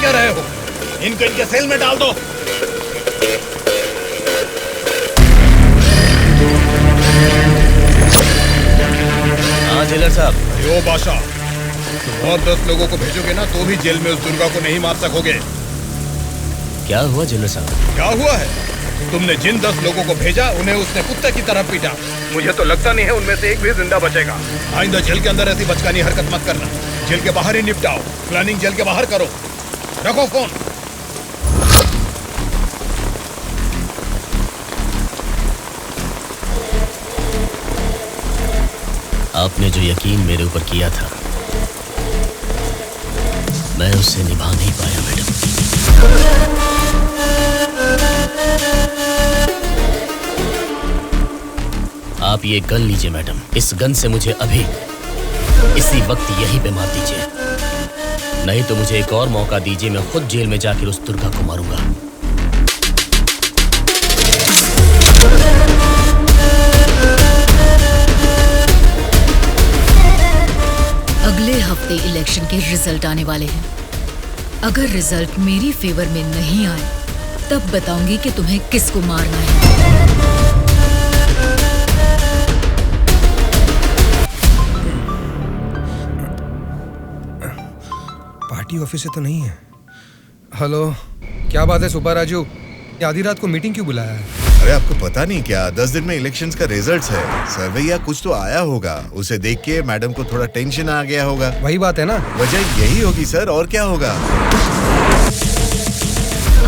क्या रहे हो? इनको इनके सेल में डाल दो। हाँ जेलर साहब। यो बादशाह, तुम और 10 लोगों को भेजोगे ना तो भी जेल में उस दुर्गा को नहीं मार सकोगे। क्या हुआ जेलर साहब? क्या हुआ है? तुमने जिन 10 लोगों को भेजा उन्हें उसने कुत्ते की तरह पीटा। मुझे तो लगता नहीं है उनमें से एक भी जिंदा बचेगा। आइंदा जेल के अंदर ऐसी बचकानी हरकत मत करना। जेल के बाहर ही निपटाओ। प्लानिंग जेल के बाहर करो। रखो फोन। आपने जो यकीन मेरे ऊपर किया था मैं उसे निभा नहीं पाया मैडम। आप ये गन लीजिए मैडम। इस गन से मुझे अभी इसी वक्त यहीं पे मार दीजिए, नहीं तो मुझे एक और मौका दीजिए। मैं खुद जेल में जाकर उस दुर्गा को मारूंगा। अगले हफ्ते इलेक्शन के रिजल्ट आने वाले हैं। अगर रिजल्ट मेरी फेवर में नहीं आए तब बताऊंगी कि तुम्हें किसको मारना है। पार्टी ऑफिस से तो नहीं है। हेलो, क्या बात है सुब्बा राजू? आधी रात को मीटिंग क्यों बुलाया है? अरे आपको पता नहीं क्या, 10 दिन में इलेक्शंस का रिजल्ट्स है। सर्वे या कुछ तो आया होगा, उसे देख के मैडम को थोड़ा टेंशन आ गया होगा। वही बात है ना? वजह यही होगी सर, और क्या होगा।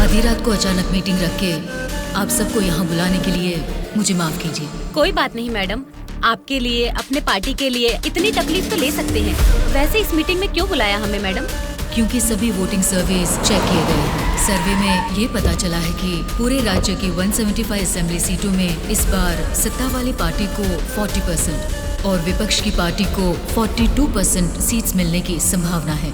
आधी रात को अचानक मीटिंग रख के आप सबको यहाँ बुलाने के लिए मुझे माफ कीजिए। कोई बात नहीं मैडम, आपके लिए, अपने पार्टी के लिए इतनी तकलीफ तो ले सकते हैं। वैसे इस मीटिंग में क्यों बुलाया हमें मैडम? क्योंकि सभी वोटिंग सर्वेस चेक किए गए हैं। सर्वे में ये पता चला है कि पूरे राज्य की 175 असेंबली सीटों में इस बार सत्ता वाली पार्टी को 40% और विपक्ष की पार्टी को 42% सीट्स मिलने की संभावना है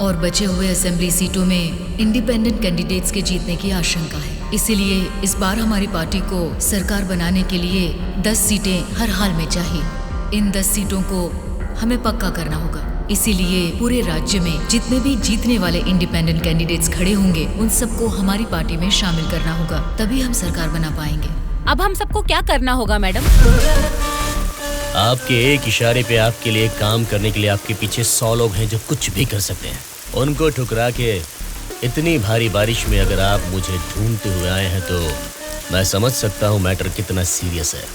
और बचे हुए असेंबली सीटों में इंडिपेंडेंट कैंडिडेट्स के जीतने की आशंका है। इसीलिए इस बार हमारी पार्टी को सरकार बनाने के लिए 10 सीटें हर हाल में चाहिए। इन 10 सीटों को हमें पक्का करना होगा। इसीलिए पूरे राज्य में जितने भी जीतने वाले इंडिपेंडेंट कैंडिडेट्स खड़े होंगे उन सबको हमारी पार्टी में शामिल करना होगा, तभी हम सरकार बना पाएंगे। अब हम सबको क्या करना होगा मैडम? आपके एक इशारे पे आपके लिए काम करने के लिए आपके पीछे 100 लोग हैं जो कुछ भी कर सकते हैं। उनको ठुकरा के इतनी भारी बारिश में अगर आप मुझे ढूंढते हुए आए हैं तो मैं समझ सकता हूँ मैटर कितना सीरियस है।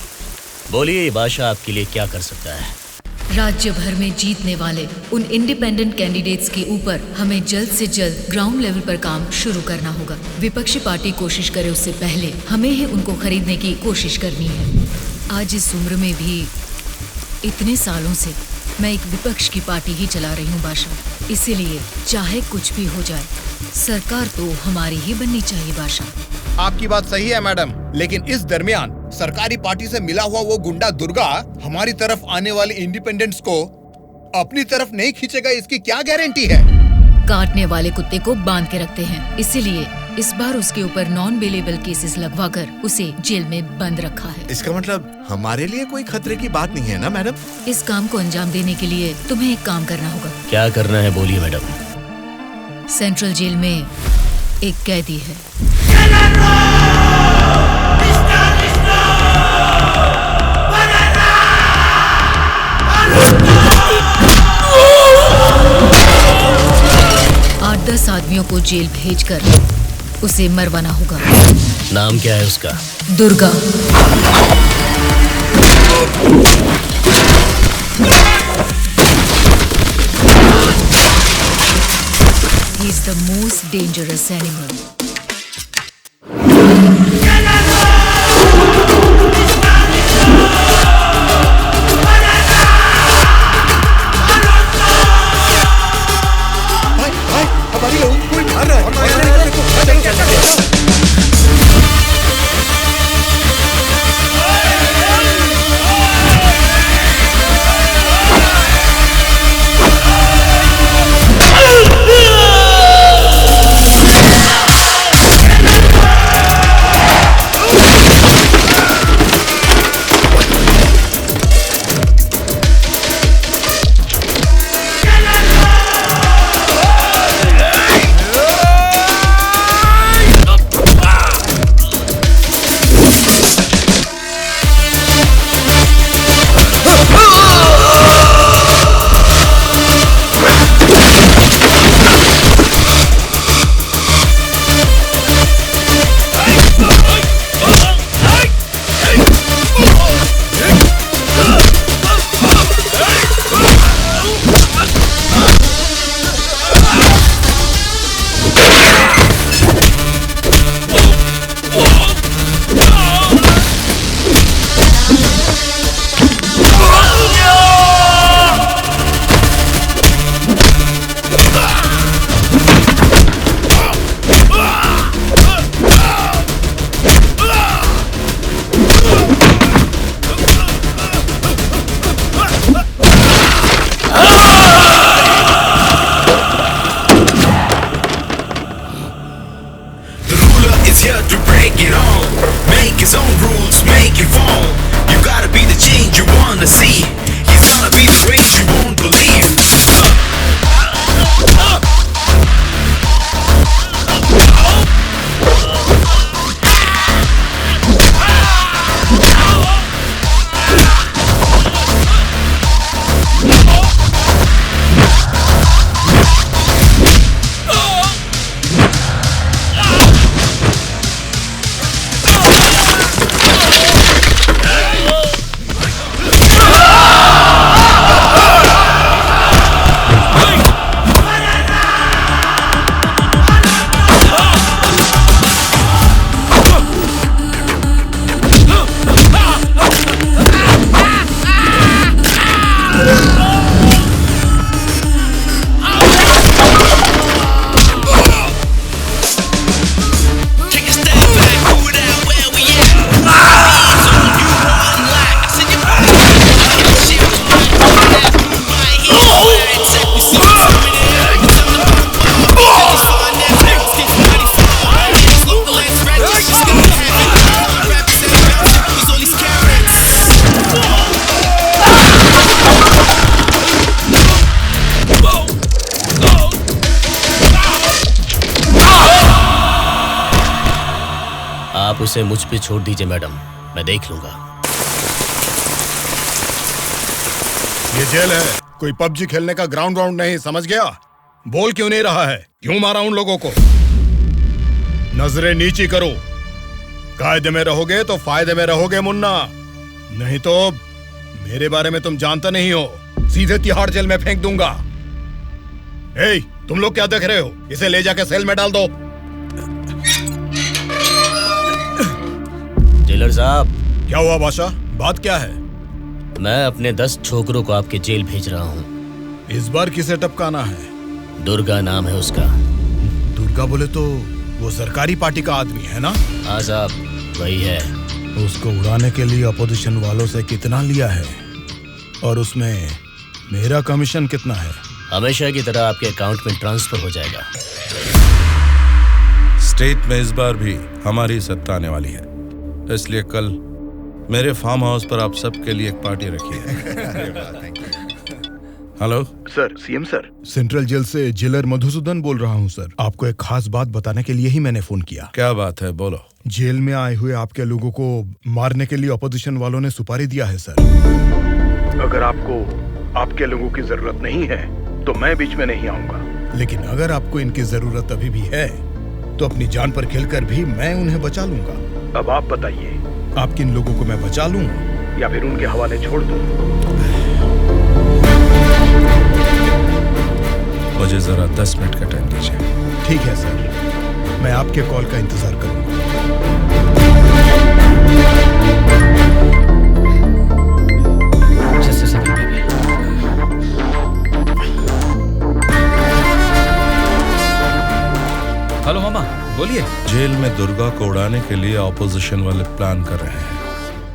बोलिए बादशाह, आपके लिए क्या कर सकता है? राज्य भर में जीतने वाले उन इंडिपेंडेंट कैंडिडेट्स के ऊपर हमें जल्द से जल्द ग्राउंड लेवल पर काम शुरू करना होगा। विपक्षी पार्टी कोशिश करे उससे पहले हमें ही उनको खरीदने की कोशिश करनी है। आज इस उम्र में भी इतने सालों से मैं एक विपक्ष की पार्टी ही चला रही हूँ बादशाह। इसीलिए चाहे कुछ भी हो जाए सरकार तो हमारी ही बननी चाहिए बादशाह। आपकी बात सही है मैडम, लेकिन इस दरमियान सरकारी पार्टी से मिला हुआ वो गुंडा दुर्गा हमारी तरफ आने वाले इंडिपेंडेंट्स को अपनी तरफ नहीं खींचेगा, इसकी क्या गारंटी है? काटने वाले कुत्ते को बांध के रखते हैं, इसीलिए इस बार उसके ऊपर नॉन बेलेबल केसेस लगवाकर उसे जेल में बंद रखा है। इसका मतलब हमारे लिए कोई खतरे की बात नहीं है ना मैडम? इस काम को अंजाम देने के लिए तुम्हें एक काम करना होगा। क्या करना है बोलिए मैडम। सेंट्रल जेल में एक कैदी है। आठ 10 आदमियों को जेल भेजकर उसे मरवाना होगा। नाम क्या है उसका? Durga. He is the most dangerous animal. here to break it all. Make his own rules, make it fall. You gotta be the change you wanna see. He's gonna be the range you won't believe. आप उसे मुझ पे छोड़ दीजिए madam, मैं देख लूंगा। ये जेल है, कोई पबजी खेलने का ग्राउंड नहीं, समझ गया? बोल क्यों नहीं रहा है? क्यों मारा उन लोगों को? नजरें नीची करो। कायदे में रहोगे तो फायदे में रहोगे मुन्ना, नहीं तो मेरे बारे में तुम जानता नहीं हो, सीधे तिहाड़ जेल में फेंक दूंगा। ए, तुम लोग क्या देख रहे हो? इसे ले जाके सेल में डाल दो। जेलर साहब। क्या हुआ बादशाह? बात क्या है? मैं अपने 10 छोकरों को आपके जेल भेज रहा हूँ। इस बार किसे टपकाना है? दुर्गा नाम है उसका। दुर्गा बोले तो वो सरकारी पार्टी का आदमी है ना? हाँ साहब, वही है। उसको उड़ाने के लिए अपोजिशन वालों से कितना लिया है और उसमें मेरा कमीशन कितना है? हमेशा की तरह आपके अकाउंट में ट्रांसफर हो जाएगा। स्टेट में इस बार भी हमारी सत्ता आने वाली है, इसलिए कल मेरे फार्म हाउस पर आप सबके लिए एक पार्टी रखी है। Hello sir, CM sir. Central jail से जेलर मधुसूदन बोल रहा हूँ सर। आपको एक खास बात बताने के लिए ही मैंने फोन किया। क्या बात है, बोलो। जेल में आए हुए आपके लोगों को मारने के लिए अपोजिशन वालों ने सुपारी दिया है सर। अगर आपको आपके लोगों की जरूरत नहीं है तो मैं बीच में नहीं आऊंगा, लेकिन अगर आपको इनकी जरूरत अभी भी है तो अपनी जान पर खेलकर भी मैं उन्हें बचा लूंगा। अब आप बताइए, आप किन लोगों को मैं बचा लूं या फिर उनके हवाले छोड़ दूं? मुझे जरा 10 मिनट का टाइम दीजिए। ठीक है सर, मैं आपके कॉल का इंतजार करूंगा। हेलो मामा, बोलिए। जेल में दुर्गा को उड़ाने के लिए ऑपोजिशन वाले प्लान कर रहे हैं।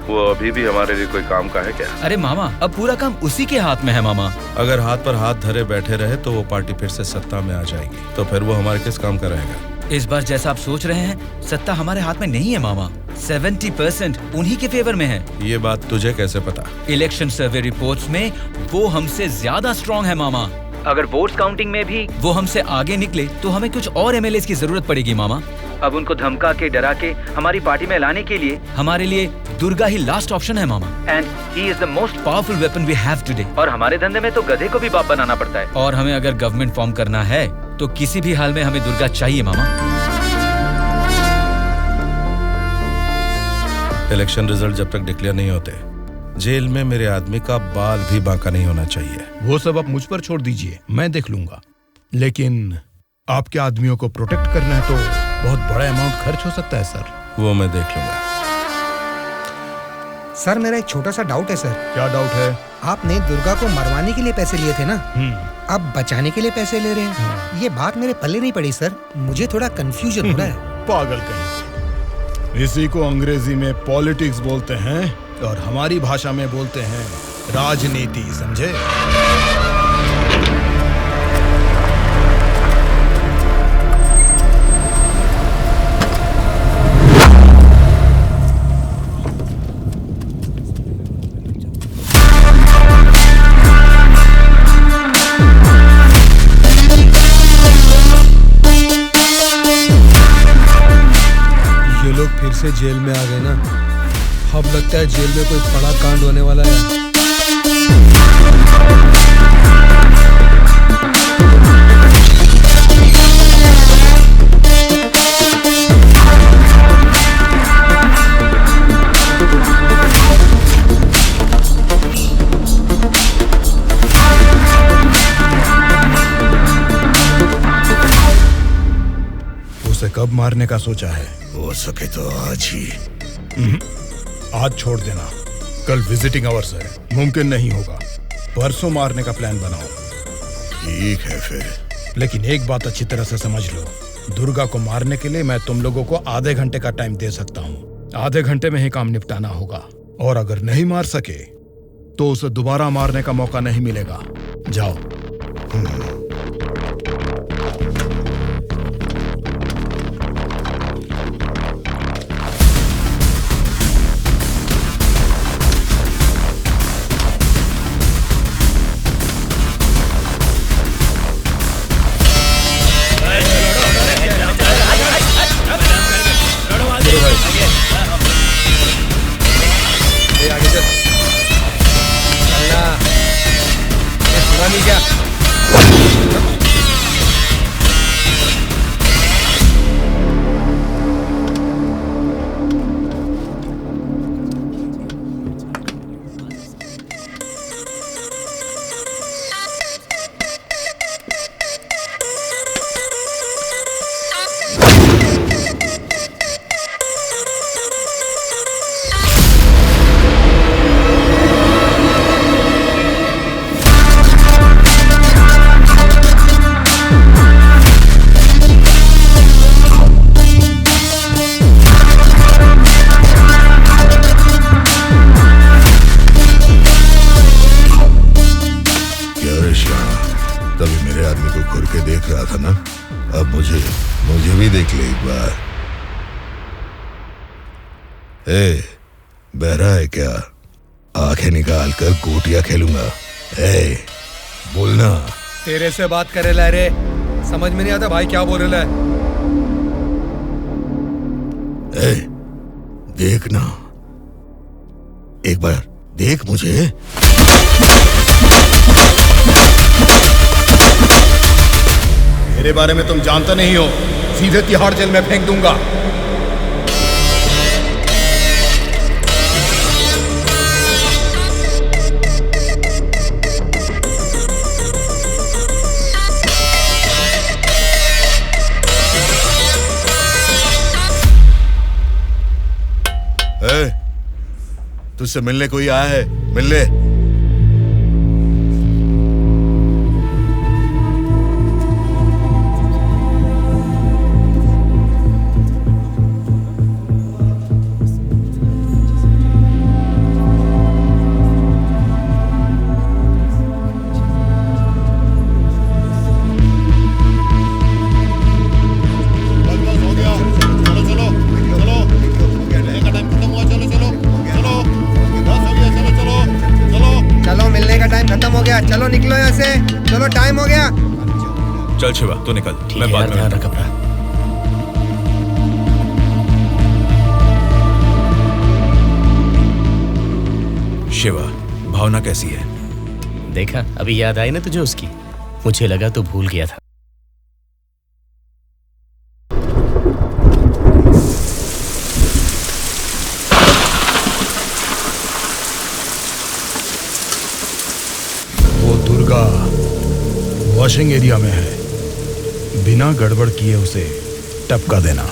वो अभी भी हमारे लिए कोई काम का है क्या? अरे मामा, अब पूरा काम उसी के हाथ में है मामा। अगर हाथ पर हाथ धरे बैठे रहे तो वो पार्टी फिर से सत्ता में आ जाएगी, तो फिर वो हमारे किस काम का रहेगा? इस बार जैसा आप सोच रहे हैं, सत्ता हमारे हाथ में नहीं है मामा। 70% उन्हीं के फेवर में है। ये बात तुझे कैसे पता? इलेक्शन सर्वे रिपोर्ट्स में वो हमसे ज्यादा स्ट्रॉन्ग है मामा। अगर वोट्स काउंटिंग में भी वो हमसे आगे निकले तो हमें कुछ और एमएलएस की जरूरत पड़ेगी मामा। अब उनको धमका के डरा के हमारी पार्टी में लाने के लिए हमारे लिए दुर्गा ही लास्ट ऑप्शन है मामा। And he is the most powerful weapon we have today. और हमारे धंधे में तो गधे को भी बाप बनाना पड़ता है। और हमें अगर गवर्नमेंट फॉर्म करना है तो किसी भी हाल में हमें दुर्गा चाहिए मामा। इलेक्शन रिजल्ट जब तक डिक्लेयर नहीं होते, जेल में मेरे आदमी का बाल भी बांका नहीं होना चाहिए। वो सब आप मुझ पर छोड़ दीजिए, मैं देख लूंगा। लेकिन आपके आदमियों को प्रोटेक्ट करना है तो बहुत बड़ा अमाउंट खर्च हो सकता है सर। वो मैं देख लूंगा। सर, मेरा एक छोटा सा डाउट है सर। क्या डाउट है? आपने दुर्गा को मरवाने के लिए पैसे लिए थे ना, अब बचाने के लिए पैसे ले रहे हैं। ये बात मेरे पल्ले नहीं पड़ी सर, मुझे थोड़ा कंफ्यूजन हो रहा है। पागल कहीं। इसी को अंग्रेजी में पॉलिटिक्स बोलते हैं और हमारी भाषा में बोलते हैं राजनीति, समझे? लोग फिर से जेल में आ गए ना। अब लगता है जेल में कोई बड़ा कांड होने वाला है। उसे कब मारने का सोचा है? हो सके तो आज ही। आज छोड़ देना, कल विजिटिंग आवर्स है, मुमकिन नहीं होगा। परसों मारने का प्लान बनाओ। ठीक है फिर। लेकिन एक बात अच्छी तरह से समझ लो, दुर्गा को मारने के लिए मैं तुम लोगों को आधे घंटे का टाइम दे सकता हूँ। आधे घंटे में ही काम निपटाना होगा, और अगर नहीं मार सके तो उसे दोबारा मारने का मौका नहीं मिलेगा। जाओ। बहरा है क्या? आंखें निकाल कर गोटियां खेलूंगा। बोलना। तेरे से बात करे ला रे, समझ में नहीं आता भाई क्या बोल रहा है। देखना, एक बार देख मुझे। मेरे बारे में तुम जानते नहीं हो, सीधे तिहाड़ जेल में फेंक दूंगा। तुझसे मिलने कोई आया है? मिलने। चलो निकलो यहाँ से, चलो टाइम हो गया। चल शिवा तू निकल, मैं बाद में ध्यान रख अपना। शिवा, भावना कैसी है? देखा, अभी याद आई ना तुझे उसकी? मुझे लगा तू भूल गया था। वॉशिंग एरिया में है, बिना गड़बड़ किए उसे टपका देना।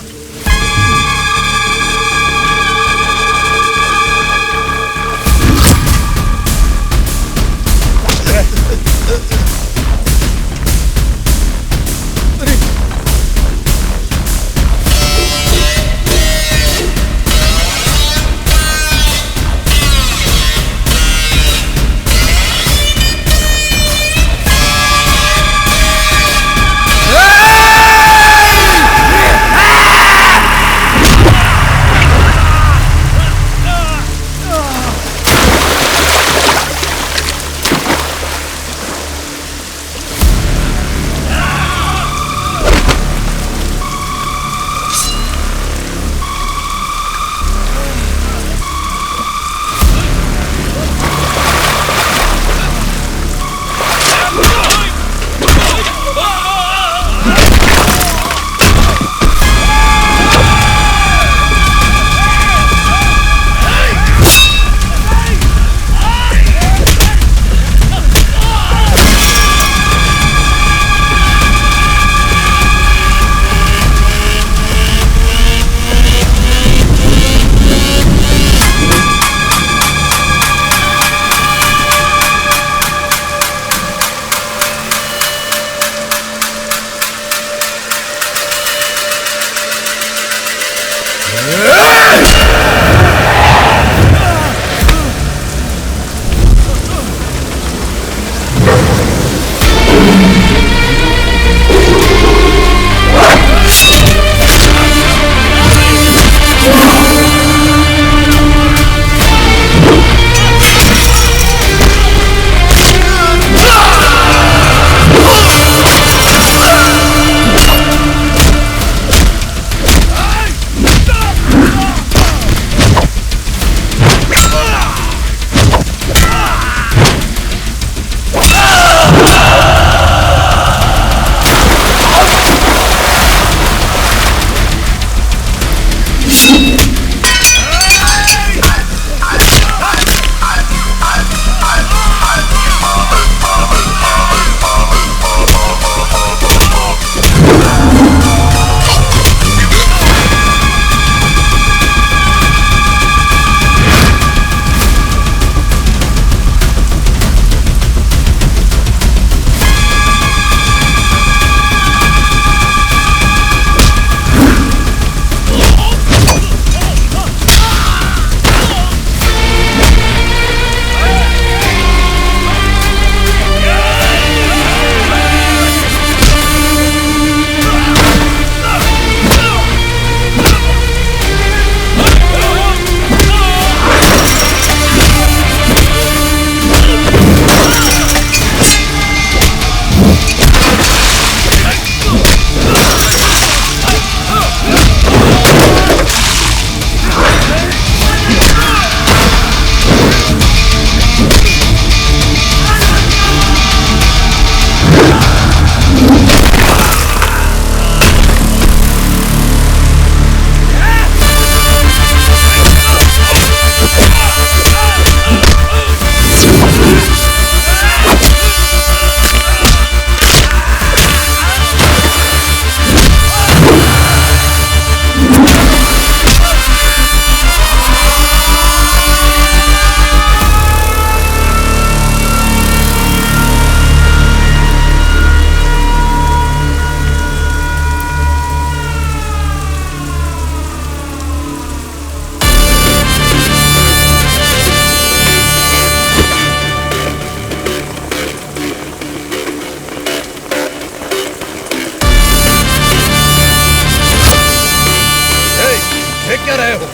क्या रहे हो?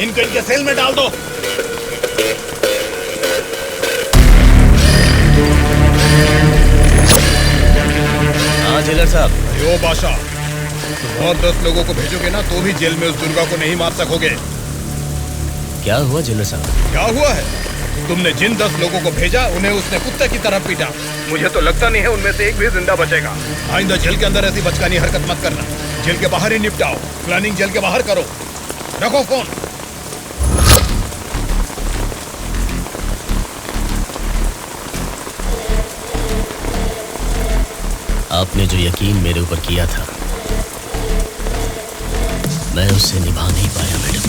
इनको इनके सेल में डाल दो। हाँ जेलर साहब। यो बादशाह, तुम और 10 लोगों को भेजोगे ना तो भी जेल में उस दुर्गा को नहीं मार सकोगे। क्या हुआ जेलर साहब? क्या हुआ है? तुमने जिन 10 लोगों को भेजा उन्हें उसने कुत्ते की तरह पीटा। मुझे तो लगता नहीं है उनमें से एक भी जिंदा बचेगा। आइंदा जेल के अंदर ऐसी बचकानी हरकत मत करना। जेल के बाहर ही निपटाओ। प्लानिंग जेल के बाहर करो। रखो फोन। आपने जो यकीन मेरे ऊपर किया था मैं उससे निभा नहीं पाया मैडम।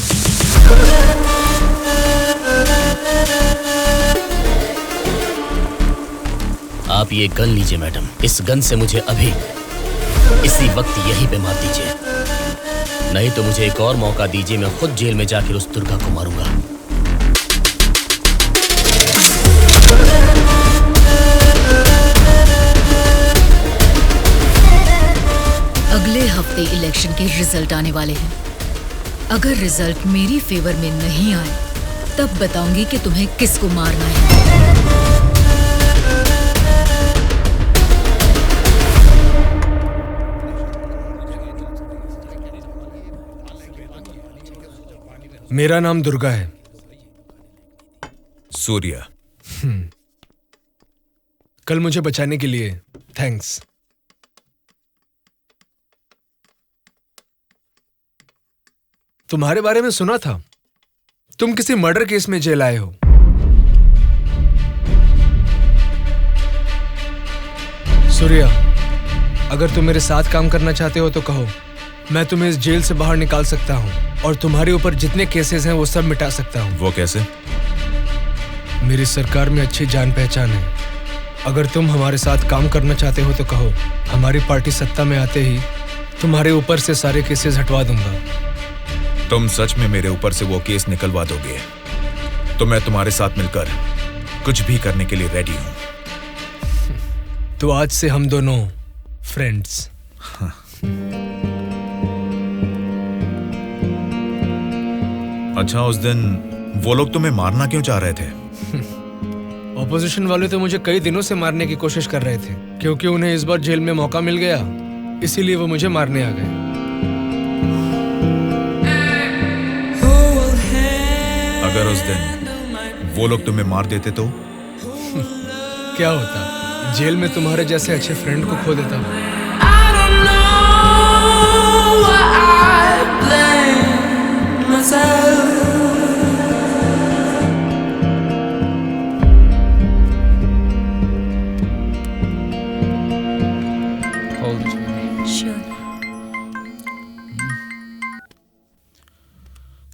आप ये गन लीजिए मैडम। इस गन से मुझे अभी इसी वक्त यहीं पे मार दीजिए, नहीं तो मुझे एक और मौका दीजिए। मैं खुद जेल में जाकर उस दुर्गा को मारूंगा। अगले हफ्ते इलेक्शन के रिजल्ट आने वाले हैं। अगर रिजल्ट मेरी फेवर में नहीं आए तब बताऊंगी कि तुम्हें किसको मारना है। मेरा नाम दुर्गा है। सूर्या। कल मुझे बचाने के लिए थैंक्स। तुम्हारे बारे में सुना था, तुम किसी मर्डर केस में जेल आए हो। सूर्या, अगर तुम मेरे साथ काम करना चाहते हो तो कहो, मैं तुम्हें इस जेल से बाहर निकाल सकता हूँ और तुम्हारे ऊपर जितने केसेस हैं वो सब मिटा सकता हूँ। वो कैसे? मेरी सरकार में अच्छी जान पहचान है। अगर तुम हमारे साथ काम करना चाहते हो तो कहो, हमारी पार्टी सत्ता में आते ही तुम्हारे ऊपर से सारे केसेस हटवा दूंगा। तुम सच में मेरे ऊपर से वो केस निकलवा दोगे तो मैं तुम्हारे साथ मिलकर कुछ भी करने के लिए रेडी हूं। तो आज से हम दोनों फ्रेंड्स। हाँ। अच्छा, उस दिन वो लोग तुम्हें मारना क्यों चाह रहे थे? ऑपोजिशन वाले तो मुझे कई दिनों से मारने की कोशिश कर रहे थे, क्योंकि उन्हें इस बार जेल में मौका मिल गया, इसीलिए वो मुझे मारने आ गए। अगर उस दिन वो लोग तुम्हें मार देते तो? क्या होता? जेल में तुम्हारे जैसे अच्छे फ्रेंड को खो देता।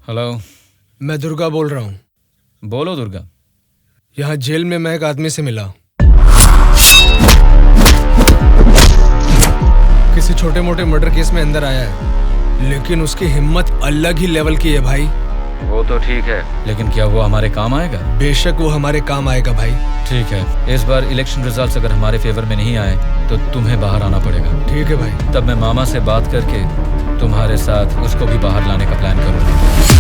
हेलो, मैं दुर्गा बोल रहा हूँ। बोलो दुर्गा। यहाँ जेल में मैं एक आदमी से मिला। किसी छोटे मोटे मर्डर केस में अंदर आया है, लेकिन उसकी हिम्मत अलग ही लेवल की है भाई। वो तो ठीक है, लेकिन क्या वो हमारे काम आएगा? बेशक वो हमारे काम आएगा भाई। ठीक है, इस बार इलेक्शन रिजल्ट्स अगर हमारे फेवर में नहीं आए तो तुम्हें बाहर आना पड़ेगा। ठीक है भाई। तब मैं मामा से बात करके तुम्हारे साथ उसको भी बाहर लाने का प्लान करूँगा।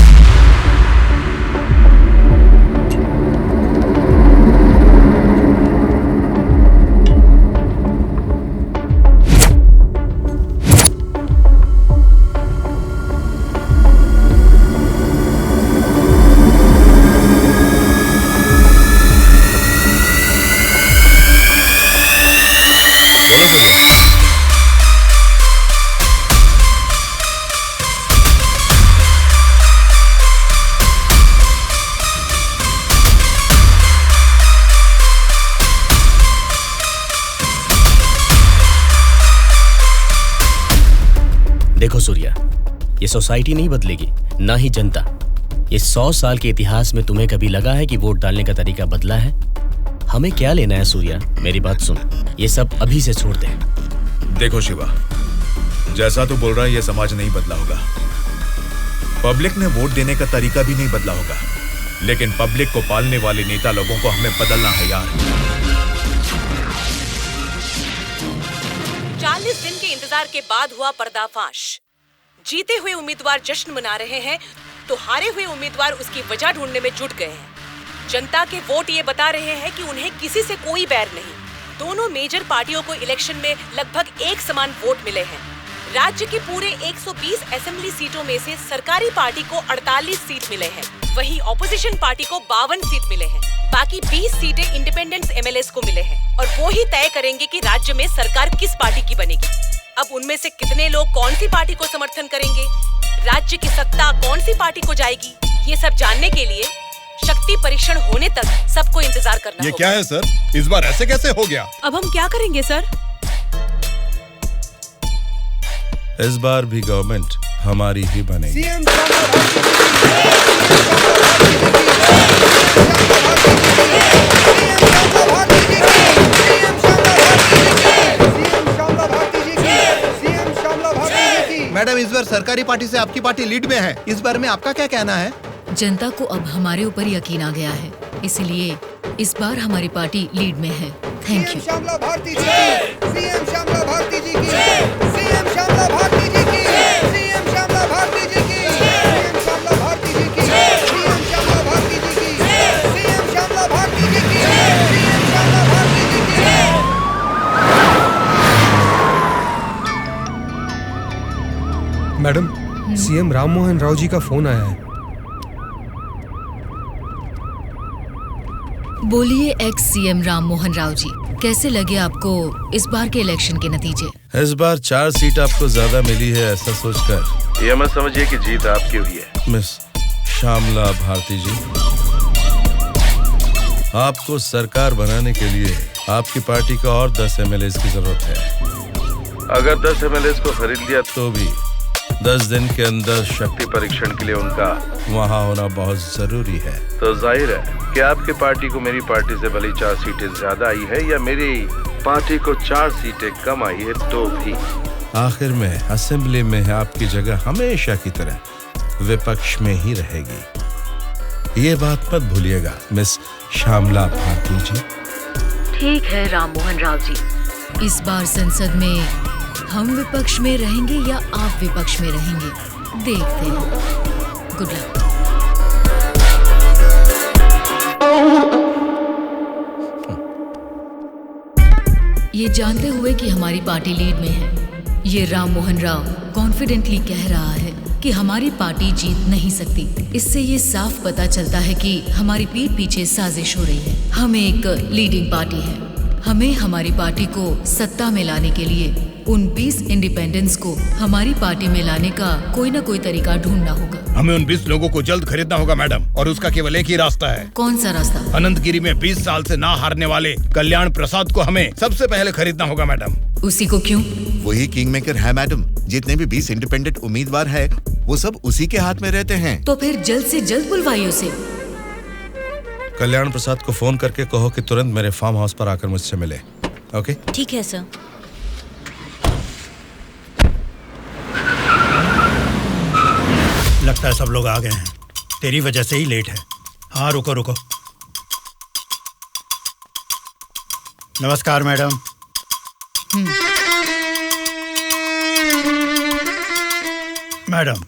देखो सूर्या, ये सोसाइटी नहीं बदलेगी, ना ही जनता। ये 100 साल के इतिहास में तुम्हें कभी लगा है कि वोट डालने का तरीका बदला है? हमें क्या लेना है सूर्या, मेरी बात सुन, ये सब अभी से छोड़ दे। देखो शिवा, जैसा तू बोल रहा है ये समाज नहीं बदला होगा, पब्लिक ने वोट देने का तरीका भी नहीं बदला होगा, लेकिन पब्लिक को पालने वाले नेता लोगों को हमें बदलना है यार। 40 दिन के इंतजार के बाद हुआ पर्दाफाश। जीते हुए उम्मीदवार जश्न मना रहे हैं तो हारे हुए उम्मीदवार उसकी वजह ढूंढने में जुट गए हैं। जनता के वोट ये बता रहे हैं कि उन्हें किसी से कोई बैर नहीं। दोनों मेजर पार्टियों को इलेक्शन में लगभग एक समान वोट मिले हैं। राज्य की पूरे 120 असेंबली सीटों में से सरकारी पार्टी को 48 सीट मिले हैं, वहीं ऑपोजिशन पार्टी को 52 सीट मिले हैं। बाकी 20 सीटें इंडिपेंडेंट एमएलएस को मिले हैं और वो ही तय करेंगे कि राज्य में सरकार किस पार्टी की बनेगी। अब उनमें से कितने लोग कौन सी पार्टी को समर्थन करेंगे, राज्य की सत्ता कौन सी पार्टी को जाएगी, ये सब जानने के लिए शक्ति परीक्षण होने तक सबको इंतजार करना ये होगा। क्या है सर, इस बार ऐसे कैसे हो गया? अब हम क्या करेंगे सर? इस बार भी गवर्नमेंट हमारी ही बनेगी। मैडम, इस बार सरकारी पार्टी से आपकी पार्टी लीड में है, इस बारे में आपका क्या कहना है? जनता को अब हमारे ऊपर यकीन आ गया है, इसलिए इस बार हमारी पार्टी लीड में है। Thank you. श्यामला भारती जी की, सीएम श्यामला भारती जी की, सीएम श्यामला भारती जी की, सीएम श्यामला भारती जी की, सीएम श्यामला भारती जी की, सीएम श्यामला भारती जी की, सीएम श्यामला भारती जी की, सीएम श्यामला भारती जी की। मैडम, सीएम राम मोहन राव जी का फोन आया है। बोलिए एक्स सीएम राम मोहन राव जी, कैसे लगे आपको इस बार के इलेक्शन के नतीजे? इस बार 4 सीट आपको ज्यादा मिली है, ऐसा सोचकर ये मत समझिए कि जीत आपकी हुई है। मिस श्यामला भारती जी, आपको सरकार बनाने के लिए आपकी पार्टी का और 10 एमएलए की जरूरत है। अगर 10 एमएलए को खरीद लिया तो भी 10 दिन के अंदर शक्ति परीक्षण के लिए उनका वहाँ होना बहुत जरूरी है। तो जाहिर है कि आपकी पार्टी को मेरी पार्टी से भले 4 सीटें ज्यादा आई है या मेरी पार्टी को 4 सीटें कम आई है, तो भी आखिर में असेंबली में आपकी जगह हमेशा की तरह विपक्ष में ही रहेगी। ये बात मत भूलिएगा मिस श्यामला भारती जी। ठीक है राम मोहन राव जी, इस बार संसद में हम विपक्ष में रहेंगे या आप विपक्ष में रहेंगे, देखते हैं। Good luck. ये जानते हुए कि हमारी पार्टी लीड में है, ये राम मोहन राव कॉन्फिडेंटली कह रहा है कि हमारी पार्टी जीत नहीं सकती। इससे ये साफ पता चलता है कि हमारी पीठ पीछे साजिश हो रही है। हम एक लीडिंग पार्टी है, हमें हमारी पार्टी को सत्ता में लाने के लिए उन 20 इंडिपेंडेंट्स को हमारी पार्टी में लाने का कोई ना कोई तरीका ढूंढना होगा। हमें उन 20 लोगों को जल्द खरीदना होगा मैडम, और उसका केवल एक ही रास्ता है। कौन सा रास्ता? अनंतगिरी में 20 साल से ना हारने वाले कल्याण प्रसाद को हमें सबसे पहले खरीदना होगा मैडम। उसी को क्यों? वही किंग मेकर है मैडम। जितने भी 20 इंडिपेंडेंट उम्मीदवार है वो सब उसी के हाथ में रहते हैं। तो फिर जल्द से जल्द बुलवाइए उसे। कल्याण प्रसाद को फोन करके कहो कि तुरंत मेरे फार्म हाउस पर आकर मुझसे मिले। ओके? ठीक है सर। लगता है सब लोग आ गए हैं। तेरी वजह से ही लेट है। हाँ रुको रुको। नमस्कार मैडम। मैडम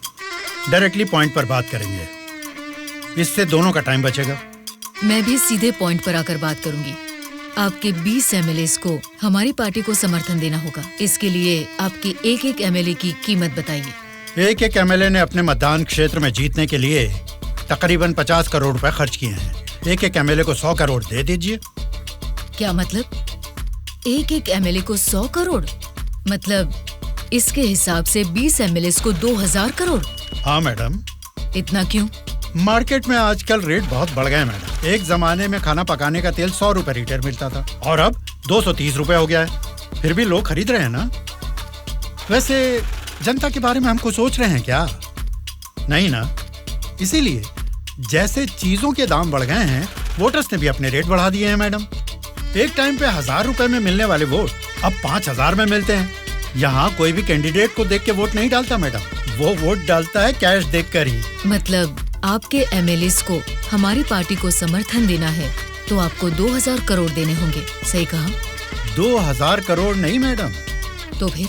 डायरेक्टली पॉइंट पर बात करेंगे, इससे दोनों का टाइम बचेगा। मैं भी सीधे पॉइंट पर आकर बात करूंगी। आपके 20 एमएलएस को हमारी पार्टी को समर्थन देना होगा। इसके लिए आपके एक एक एमएलए की कीमत बताइए। एक एक एमएलए ने अपने मतदान क्षेत्र में जीतने के लिए तकरीबन 50 करोड़ रुपए खर्च किए हैं। एक एक एमएलए को 100 करोड़ दे दीजिए। क्या मतलब? एक एक एमएलए को 100 करोड़? मतलब इसके हिसाब से 20 एमएलएस को 2000 करोड़? हाँ मैडम। इतना क्यों? मार्केट में आजकल रेट बहुत बढ़ गए मैडम। एक जमाने में खाना पकाने का तेल 100 रुपए लीटर मिलता था और अब 230 रुपए हो गया है। फिर भी लोग खरीद रहे हैं ना। वैसे जनता के बारे में हम कुछ सोच रहे हैं क्या? नहीं ना। इसीलिए जैसे चीजों के दाम बढ़ गए हैं, वोटर्स ने भी अपने रेट बढ़ा दिए हैं मैडम। एक टाइम पे 1000 रुपए में मिलने वाले वोट अब 5000 में मिलते हैं। यहाँ कोई भी कैंडिडेट को देख के वोट नहीं डालता मैडम, वो वोट डालता है कैश देखकर ही। मतलब आपके एमएलएस को हमारी पार्टी को समर्थन देना है तो आपको 2000 करोड़ देने होंगे। सही कहा? 2000 करोड़ नहीं मैडम। तो फिर?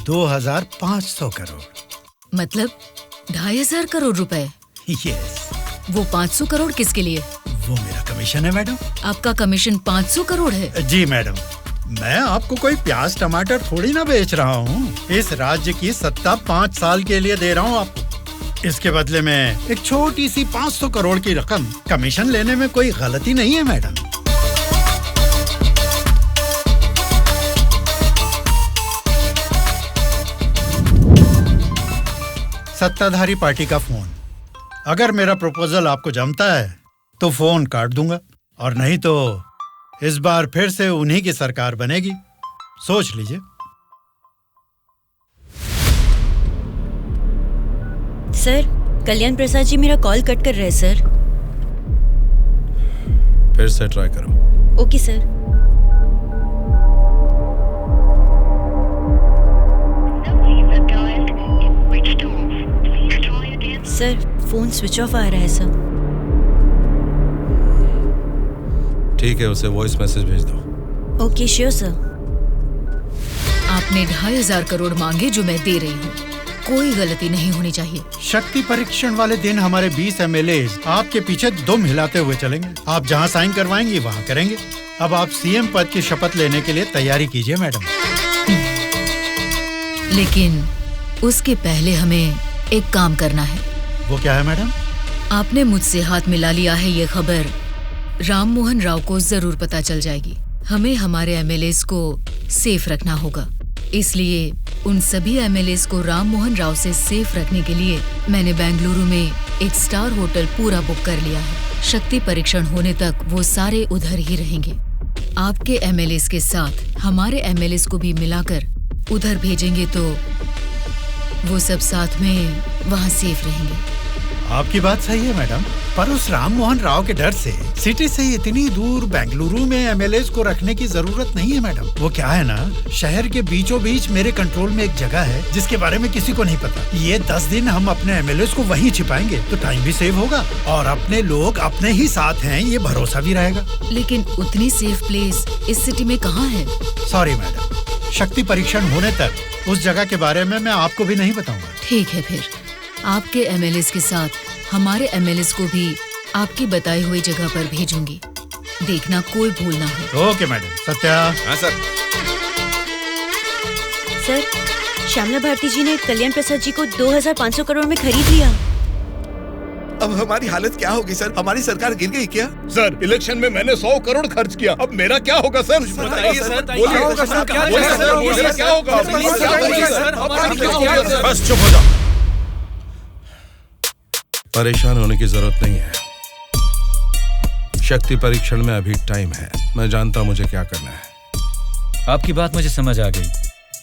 2500 करोड़। मतलब 2500 करोड़ रुपए? यस। वो 500 करोड़ किसके लिए? वो मेरा कमीशन है मैडम। आपका कमीशन 500 करोड़ है? जी मैडम। मैं आपको कोई प्याज टमाटर थोड़ी ना बेच रहा हूँ। इस राज्य की सत्ता 5 साल के लिए दे रहा हूँ आपको। इसके बदले में एक छोटी सी 500 करोड़ की रकम कमीशन लेने में कोई गलती नहीं है मैडम। सत्ताधारी पार्टी का फोन। अगर मेरा प्रपोजल आपको जमता है तो फोन काट दूंगा, और नहीं तो इस बार फिर से उन्हीं की सरकार बनेगी। सोच लीजिए। सर, कल्याण प्रसाद जी मेरा कॉल कट कर रहे हैं सर। फिर से ट्राई करो। Okay sir. Sir, phone switch off आ रहा है सर। ठीक है, उसे वॉइस मैसेज भेज दो। Okay sure sir. आपने 2500 करोड़ मांगे जो मैं दे रही हूँ। कोई गलती नहीं होनी चाहिए। शक्ति परीक्षण वाले दिन हमारे 20 एमएलए आपके पीछे दुम हिलाते हुए चलेंगे। आप जहाँ साइन करवाएंगी वहाँ करेंगे। अब आप सीएम पद की शपथ लेने के लिए तैयारी कीजिए मैडम। लेकिन उसके पहले हमें एक काम करना है। वो क्या है मैडम? आपने मुझसे हाथ मिला लिया है, ये खबर राम मोहन राव को जरूर पता चल जाएगी। हमें हमारे एमएलएस को सेफ रखना होगा। इसलिए उन सभी एमएलएस को राम मोहन राव से सेफ रखने के लिए मैंने बेंगलुरु में एक स्टार होटल पूरा बुक कर लिया है। शक्ति परीक्षण होने तक वो सारे उधर ही रहेंगे। आपके एमएलएस के साथ हमारे एमएलएस को भी मिलाकर उधर भेजेंगे तो वो सब साथ में वहाँ सेफ रहेंगे। आपकी बात सही है मैडम, पर उस राम मोहन राव के डर से सिटी से इतनी दूर बेंगलुरु में एमएलएस को रखने की जरूरत नहीं है मैडम। वो क्या है ना, शहर के बीचों बीच मेरे कंट्रोल में एक जगह है जिसके बारे में किसी को नहीं पता। ये 10 दिन हम अपने एमएलएस को वहीं छिपाएंगे तो टाइम भी सेव होगा और अपने लोग अपने ही साथ हैं ये भरोसा भी रहेगा। लेकिन उतनी सेफ प्लेस इस सिटी में कहाँ है? सॉरी मैडम, शक्ति परीक्षण होने तक उस जगह के बारे में मैं आपको भी नहीं बताऊंगा। ठीक है, फिर आपके एमएलएस के साथ हमारे एमएलएस को भी आपकी बताई हुई जगह पर भेजूंगी। देखना कोई भूल ना हो। Okay madam. सत्या। हाँ सर। सर, श्यामला भारती जी ने कल्याण प्रसाद जी को 2500 करोड़ में खरीद लिया। अब हमारी हालत क्या होगी सर? हमारी सरकार गिर गई क्या? सर, इलेक्शन में मैंने 100 करोड़ खर्च किया। अब मेरा क्या होगा सर? बताइए सर। क्या होगा? बस चुप हो जाओ। परेशान होने की जरूरत नहीं है। शक्ति परीक्षण में अभी टाइम है। मैं जानता हूं मुझे क्या करना है। आपकी बात मुझे समझ आ गई।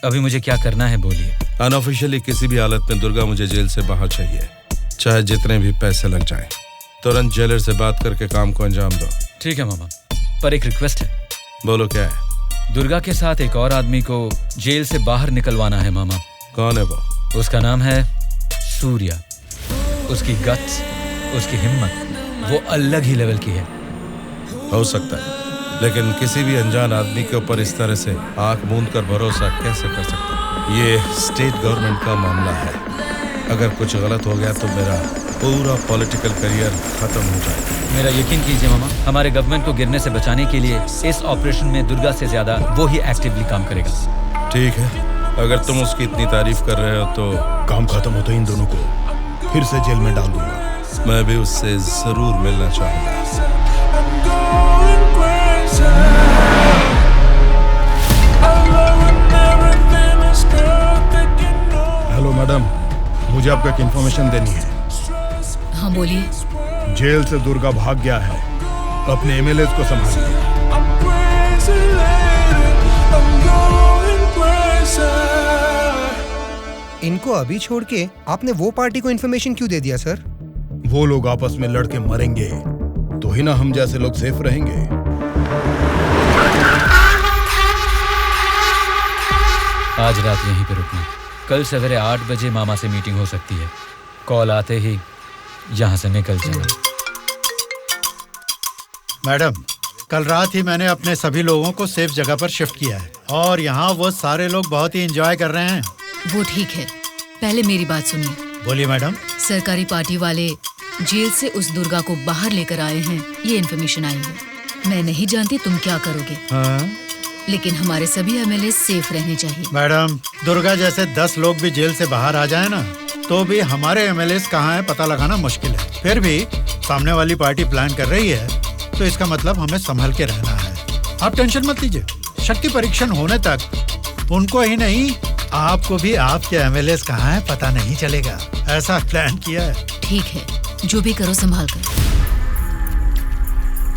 अभी मुझे क्या करना है बोलिए। अनऑफिशियली किसी भी हालत में दुर्गा मुझे जेल से बाहर चाहिए, चाहे जितने भी पैसे लग जाएं। तुरंत जेलर से बात करके काम को अंजाम दो। ठीक है मामा, पर एक रिक्वेस्ट है। बोलो क्या है? दुर्गा के साथ एक और आदमी को जेल से बाहर निकलवाना है मामा। कौन है वो? उसका नाम है सूर्या। उसकी गट्स, उसकी हिम्मत, वो अलग ही लेवल की है। हो सकता है, लेकिन किसी भी अनजान आदमी के ऊपर इस तरह से आंख मूंद कर भरोसा कैसे कर सकता है? ये स्टेट गवर्नमेंट का मामला है। अगर कुछ गलत हो गया तो मेरा पूरा पॉलिटिकल करियर खत्म हो जाएगा। मेरा यकीन कीजिए मामा, हमारे गवर्नमेंट को गिरने से बचाने के लिए इस ऑपरेशन में दुर्गा से ज्यादा वो ही एक्टिवली काम करेगा। ठीक है, अगर तुम उसकी इतनी तारीफ कर रहे हो तो काम खत्म हो तो इन दोनों को फिर से जेल में डाल दूंगा। मैं भी उससे जरूर मिलना चाहूंगा। हेलो मैडम, मुझे आपको एक इन्फॉर्मेशन देनी है। हाँ बोलिए। जेल से दुर्गा भाग गया है, अपने एमएलए को संभालिए। इनको अभी छोड़ के आपने वो पार्टी को इन्फॉर्मेशन क्यों दे दिया सर? वो लोग आपस में लड़के मरेंगे तो ही ना हम जैसे लोग सेफ रहेंगे। आज रात यहीं पे रुकना, कल सवेरे 8 बजे मामा से मीटिंग हो सकती है। कॉल आते ही यहाँ से निकल जाना। मैडम, कल रात ही मैंने अपने सभी लोगों को सेफ जगह पर शिफ्ट किया है और यहाँ वो सारे लोग बहुत ही एंजॉय कर रहे हैं। वो ठीक है, पहले मेरी बात सुनिए। बोलिए मैडम। सरकारी पार्टी वाले जेल से उस दुर्गा को बाहर लेकर आए हैं, ये इन्फॉर्मेशन आई है। मैं नहीं जानती तुम क्या करोगे। हाँ? लेकिन हमारे सभी एमएलए सेफ रहने चाहिए। मैडम, दुर्गा जैसे 10 लोग भी जेल से बाहर आ जाए ना, तो भी हमारे एमएलए कहाँ है पता लगाना मुश्किल है। फिर भी सामने वाली पार्टी प्लान कर रही है तो इसका मतलब हमें संभल के रहना है। आप टेंशन मत लीजिए, शक्ति परीक्षण होने तक उनको ही नहीं आपको भी आपके एमएलए कहाँ है पता नहीं चलेगा। ऐसा प्लान किया है। ठीक है, जो भी करो संभाल कर।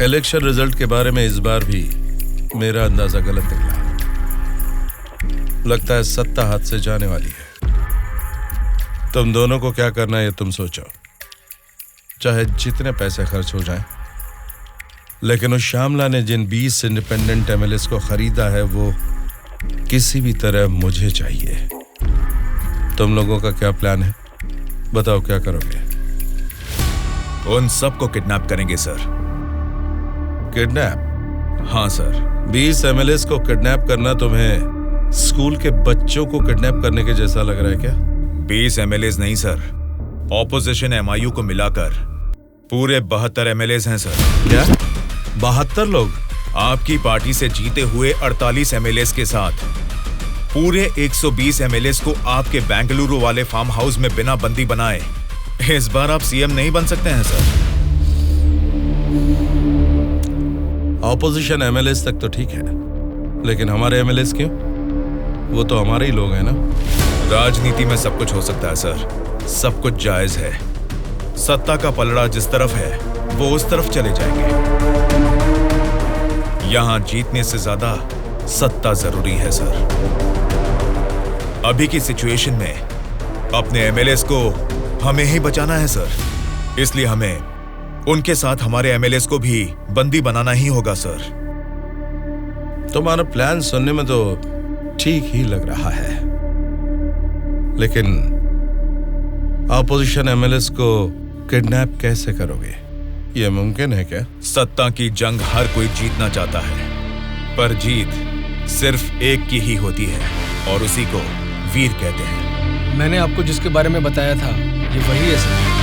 इलेक्शन रिजल्ट के बारे में इस बार भी मेरा अंदाजा गलत निकला। लगता है सत्ता हाथ से जाने वाली है। तुम दोनों को क्या करना है ये तुम सोचो, चाहे जितने पैसे खर्च हो जाएं। लेकिन उस श्यामला ने जिन 20 इंडिपेंडेंट एमएलए को खरीदा है वो किसी भी तरह मुझे चाहिए। तुम लोगों का क्या प्लान है, बताओ क्या करोगे? उन सबको किडनैप करेंगे सर। किडनैप? हाँ सर। 20 एमएलए को किडनैप करना तुम्हें स्कूल के बच्चों को किडनैप करने के जैसा लग रहा है क्या? 20 एमएलए नहीं सर, ऑपोजिशन एमआईयू को मिलाकर पूरे 72 एमएलए हैं सर। क्या 72 लोग? आपकी पार्टी से जीते हुए 48 एमएलए के साथ पूरे 120 एमएलए को आपके बेंगलुरु वाले फार्म हाउस में बिना बंदी बनाए इस बार आप सीएम नहीं बन सकते हैं सर। ऑपोजिशन एमएलए तक तो ठीक है, लेकिन हमारे एमएलए क्यों? वो तो हमारे ही लोग हैं ना। राजनीति में सब कुछ हो सकता है सर, सब कुछ जायज है। सत्ता का पलड़ा जिस तरफ है वो उस तरफ चले जाएंगे। यहां जीतने से ज्यादा सत्ता जरूरी है सर। अभी की सिचुएशन में अपने एमएलए को हमें ही बचाना है सर, इसलिए हमें उनके साथ हमारे एमएलए को भी बंदी बनाना ही होगा सर। तुम्हारा प्लान सुनने में तो ठीक ही लग रहा है, लेकिन ऑपोजिशन एमएलए को किडनैप कैसे करोगे? यह मुमकिन है क्या? सत्ता की जंग हर कोई जीतना चाहता है, पर जीत सिर्फ एक की ही होती है और उसी को वीर कहते हैं। मैंने आपको जिसके बारे में बताया था ये वही है सर।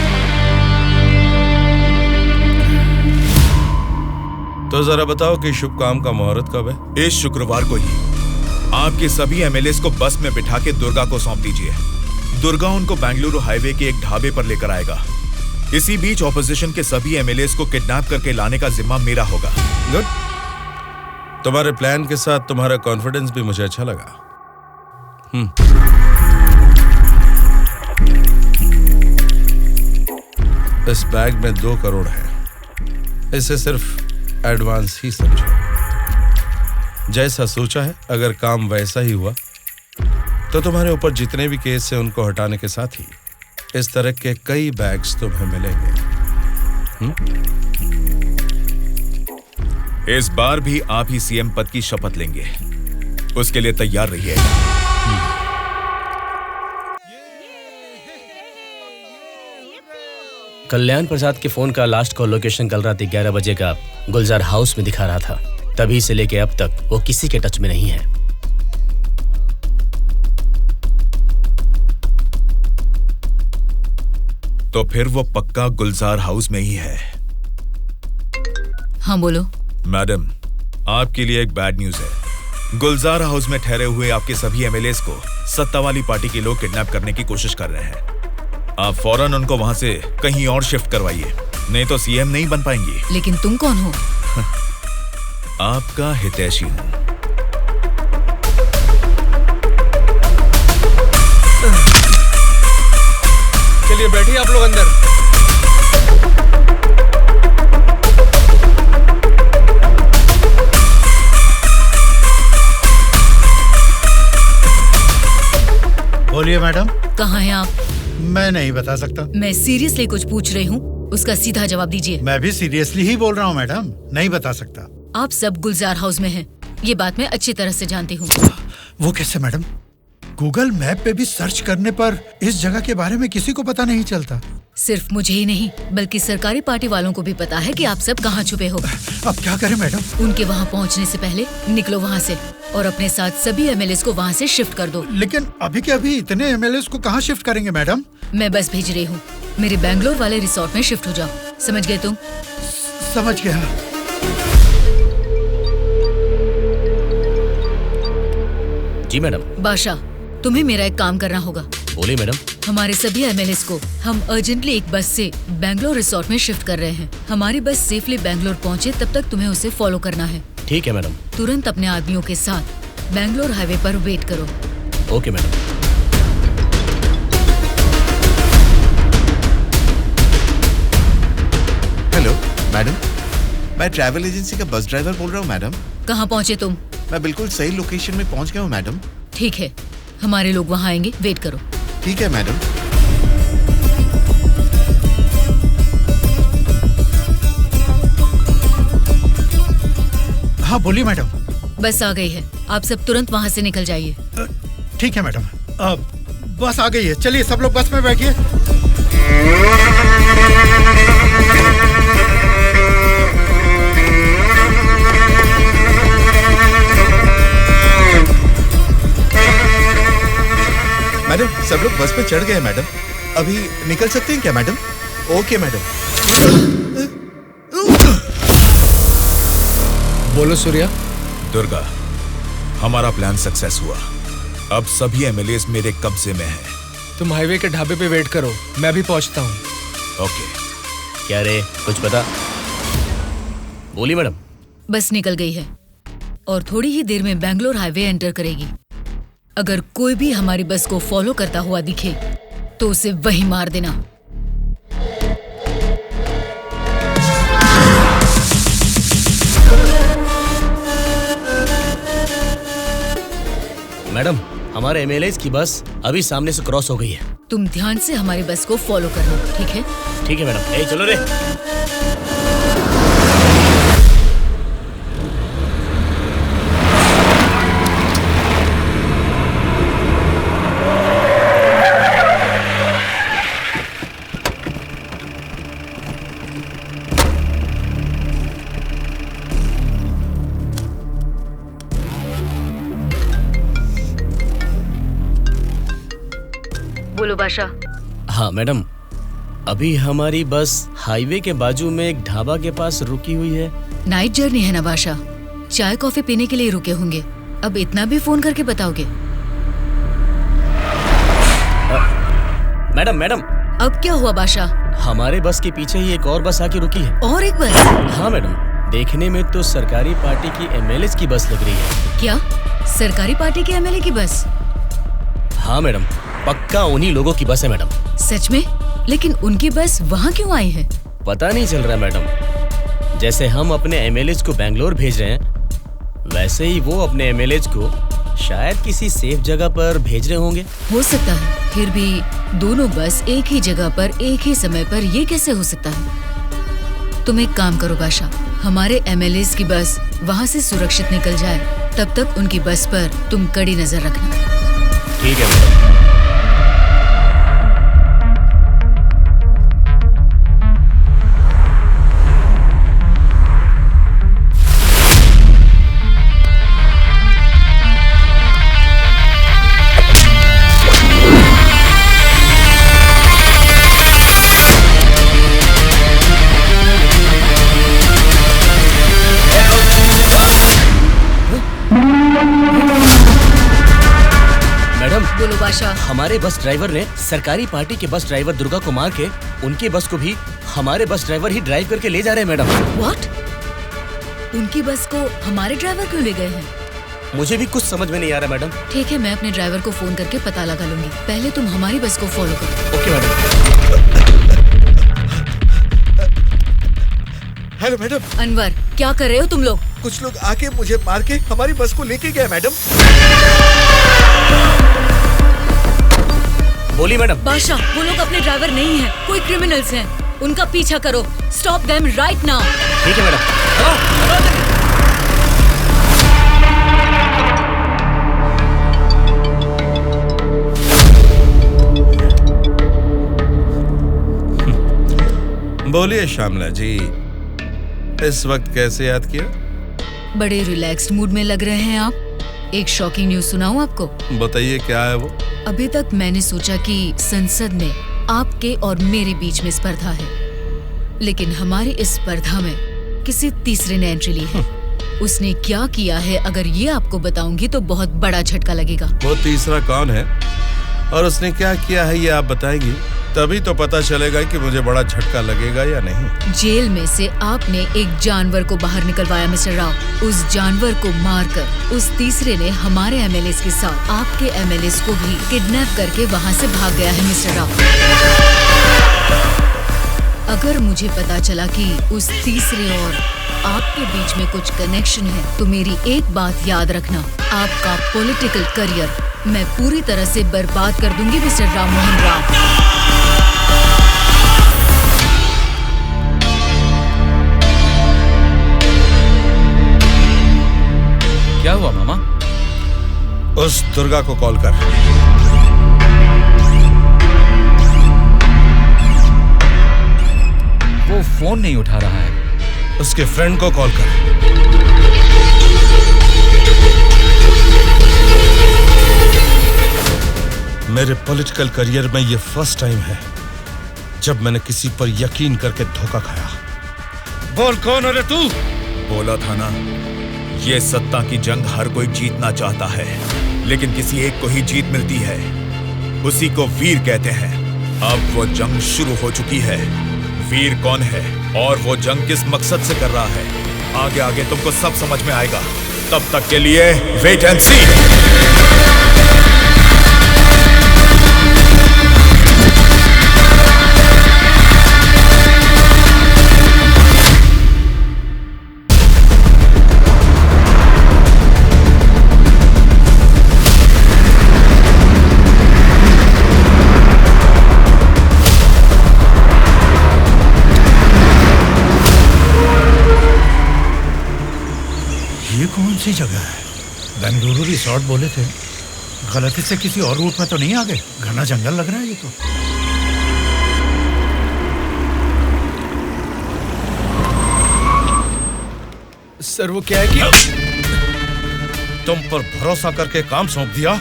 तो जरा बताओ कि शुभ काम का मुहूर्त कब है? इस शुक्रवार को ही आपके सभी एमएलए को बस में बिठा के दुर्गा को सौंप दीजिए। दुर्गा उनको बेंगलुरु हाईवे के एक ढाबे पर लेकर आएगा। इसी बीच ऑपोजिशन के सभी एमएलए को किडनैप करके लाने का जिम्मा मेरा होगा। गुड। तुम्हारे प्लान के साथ तुम्हारा कॉन्फिडेंस भी मुझे अच्छा लगा। इस बैग में 2 करोड़ है, इसे सिर्फ एडवांस ही समझो। जैसा सोचा है, अगर काम वैसा ही हुआ तो तुम्हारे ऊपर जितने भी केस हैं उनको हटाने के साथ ही इस तरह के कई बैग्स तुम्हें मिलेंगे। इस बार भी आप ही सीएम पद की शपथ लेंगे, उसके लिए तैयार रहिए। कल्याण प्रसाद के फोन का लास्ट कॉल लोकेशन कल रात 11 बजे का गुलजार हाउस में दिखा रहा था। तभी से लेके अब तक वो किसी के टच में नहीं है। तो फिर वो पक्का गुलजार हाउस में ही है। हाँ बोलो। मैडम, आपके लिए एक बैड न्यूज है। गुलजार हाउस में ठहरे हुए आपके सभी एमएलएस को सत्ता वाली पार्टी के लोग किडनैप करने की कोशिश कर रहे हैं। आप फौरन उनको वहां से कहीं और शिफ्ट करवाइए, नहीं तो सीएम नहीं बन पाएंगी। लेकिन तुम कौन हो? आपका हितैषी हूं। चलिए बैठिए आप लोग अंदर। बोलिए मैडम। कहाँ हैं आप? मैं नहीं बता सकता। मैं सीरियसली कुछ पूछ रही हूँ, उसका सीधा जवाब दीजिए। मैं भी सीरियसली ही बोल रहा हूँ मैडम, नहीं बता सकता। आप सब गुलजार हाउस में हैं, ये बात मैं अच्छी तरह से जानती हूँ। वो कैसे मैडम? गूगल मैप पे भी सर्च करने पर इस जगह के बारे में किसी को पता नहीं चलता। सिर्फ मुझे ही नहीं बल्कि सरकारी पार्टी वालों को भी पता है कि आप सब कहाँ छुपे हो। अब क्या करें मैडम? उनके वहाँ पहुँचने से पहले निकलो वहाँ से और अपने साथ सभी एमएलएस को वहाँ से शिफ्ट कर दो। लेकिन अभी के अभी इतने एमएलएस को कहाँ शिफ्ट करेंगे मैडम? मैं बस भेज रही हूँ, मेरे बैंगलोर वाले रिसोर्ट में शिफ्ट हो जाओ। समझ गए तुम? समझ गया। जी मैडम। बादशाह, तुम्हें मेरा एक काम करना होगा। बोलिए मैडम। हमारे सभी एमएलएस को हम अर्जेंटली एक बस से बैंगलोर रिसोर्ट में शिफ्ट कर रहे हैं। हमारी बस सेफली बैंगलोर पहुंचे तब तक तुम्हें उसे फॉलो करना है। ठीक है मैडम। तुरंत अपने आदमियों के साथ बैंगलोर हाईवे पर वेट करो। Okay madam. हेलो मैडम, मैं ट्रैवल एजेंसी का बस ड्राइवर बोल रहा हूँ मैडम। कहाँ पहुँचे तुम? मैं बिल्कुल सही लोकेशन में पहुँच गया हूँ मैडम। ठीक है, हमारे लोग वहाँ आएंगे, वेट करो। ठीक है मैडम। हाँ बोलिए मैडम। बस आ गई है, आप सब तुरंत वहाँ से निकल जाइए। ठीक है मैडम। बस आ गई है, चलिए सब लोग बस में बैठिए। मैडम, सब लोग बस पे चढ़ गए मैडम। अभी निकल सकते हैं क्या मैडम? Okay madam. बोलो सूर्या। दुर्गा, हमारा प्लान सक्सेस हुआ। अब सभी एमएलएस मेरे कब्जे में हैं। तुम हाईवे के ढाबे पे वेट करो, मैं भी पहुंचता हूँ। ओके। क्या रे, कुछ पता? बोली मैडम। बस निकल गई है और थोड़ी ही देर में बैंगलोर हाईवे एंटर करेगी। अगर कोई भी हमारी बस को फॉलो करता हुआ दिखे तो उसे वहीं मार देना। मैडम, हमारे एमएलएस की बस अभी सामने से क्रॉस हो गई है। तुम ध्यान से हमारी बस को फॉलो करना, ठीक है? ठीक है मैडम। ए चलो रे। बोलो बादशाह। हाँ मैडम, अभी हमारी बस हाईवे के बाजू में एक ढाबा के पास रुकी हुई है। नाइट जर्नी है ना बादशाह, चाय कॉफी पीने के लिए रुके होंगे। अब इतना भी फोन करके बताओगे? Madam madam. अब क्या हुआ बादशाह? हमारे बस के पीछे ही एक और बस आके रुकी है। और एक बस? हाँ मैडम, देखने में तो सरकारी पार्टी की एमएलए की बस लग रही है। क्या सरकारी पार्टी के एमएलए की बस? हाँ मैडम, पक्का उन्हीं लोगों की बस है मैडम। सच में? लेकिन उनकी बस वहाँ क्यों आई है? पता नहीं चल रहा मैडम। जैसे हम अपने एमएलए को बैंगलोर भेज रहे हैं, वैसे ही वो अपने एमएलए को शायद किसी सेफ जगह पर भेज रहे होंगे। हो सकता है, फिर भी दोनों बस एक ही जगह पर एक ही समय पर ये कैसे हो सकता है? तुम एक काम करो बादशाह, हमारे MLAs की बस वहाँ से सुरक्षित निकल जाए, तब तक उनकी बस पर तुम कड़ी नजर रखना। ठीक है मैडम। बोलो बादशाह। हमारे बस ड्राइवर ने सरकारी पार्टी के बस ड्राइवर दुर्गा को मार के उनकी बस को भी हमारे बस ड्राइवर ही ड्राइव करके ले जा रहे हैं मैडम। व्हाट? उनकी बस को हमारे ड्राइवर क्यों ले गए हैं? मुझे भी कुछ समझ में नहीं आ रहा मैडम। ठीक है, मैं अपने ड्राइवर को फोन करके पता लगा लूंगी। पहले तुम हमारी बस को फॉलो करो। Okay madam. Hello madam. Anwar, क्या कर रहे हो तुम लोग? कुछ लोग आके मुझे मार के हमारी बस को लेके गए मैडम। बोली मैडम। बादशाह, वो लोग अपने ड्राइवर नहीं हैं, कोई क्रिमिनल्स हैं। उनका पीछा करो। Stop them right now. ठीक है मैडम। बोलिए श्यामला जी, इस वक्त कैसे याद किया? बड़े रिलैक्स्ड मूड में लग रहे हैं आप। एक शॉकिंग न्यूज सुनाऊं आपको? बताइए, क्या है वो? अभी तक मैंने सोचा कि संसद में आपके और मेरे बीच में स्पर्धा है, लेकिन हमारी इस स्पर्धा में किसी तीसरे ने एंट्री ली है। उसने क्या किया है, अगर ये आपको बताऊंगी तो बहुत बड़ा झटका लगेगा। वो तीसरा कौन है और उसने क्या किया है, ये आप बताएंगी तभी तो पता चलेगा कि मुझे बड़ा झटका लगेगा या नहीं। जेल में से आपने एक जानवर को बाहर निकलवाया मिस्टर राव। उस जानवर को मारकर उस तीसरे ने हमारे MLAs के साथ आपके MLAs को भी किडनैप करके वहाँ से भाग गया है मिस्टर राव। अगर मुझे पता चला कि उस तीसरे और आपके बीच में कुछ कनेक्शन है, तो मेरी एक बात याद रखना, आपका पॉलिटिकल करियर मैं पूरी तरह से बर्बाद कर दूंगी मिस्टर राम मोहन राव। क्या हुआ मामा? उस दुर्गा को कॉल कर। वो फोन नहीं उठा रहा है। उसके फ्रेंड को कॉल कर। मेरे पॉलिटिकल करियर में ये फर्स्ट टाइम है जब मैंने किसी पर यकीन करके धोखा खाया। बोल, कौन है तू? बोला था ना, ये सत्ता की जंग हर कोई जीतना चाहता है, लेकिन किसी एक को ही जीत मिलती है, उसी को वीर कहते हैं। अब वो जंग शुरू हो चुकी है। वीर कौन है और वो जंग किस मकसद से कर रहा है, आगे आगे तुमको सब समझ में आएगा। तब तक के लिए वेट एंड सी। ये कौन सी जगह है? बेंगलुरु रिसोर्ट बोले थे, गलती से किसी और रूट में तो नहीं आ गए? घना जंगल लग रहा है ये तो। सर, वो क्या है कि तुम पर भरोसा करके काम सौंप दिया,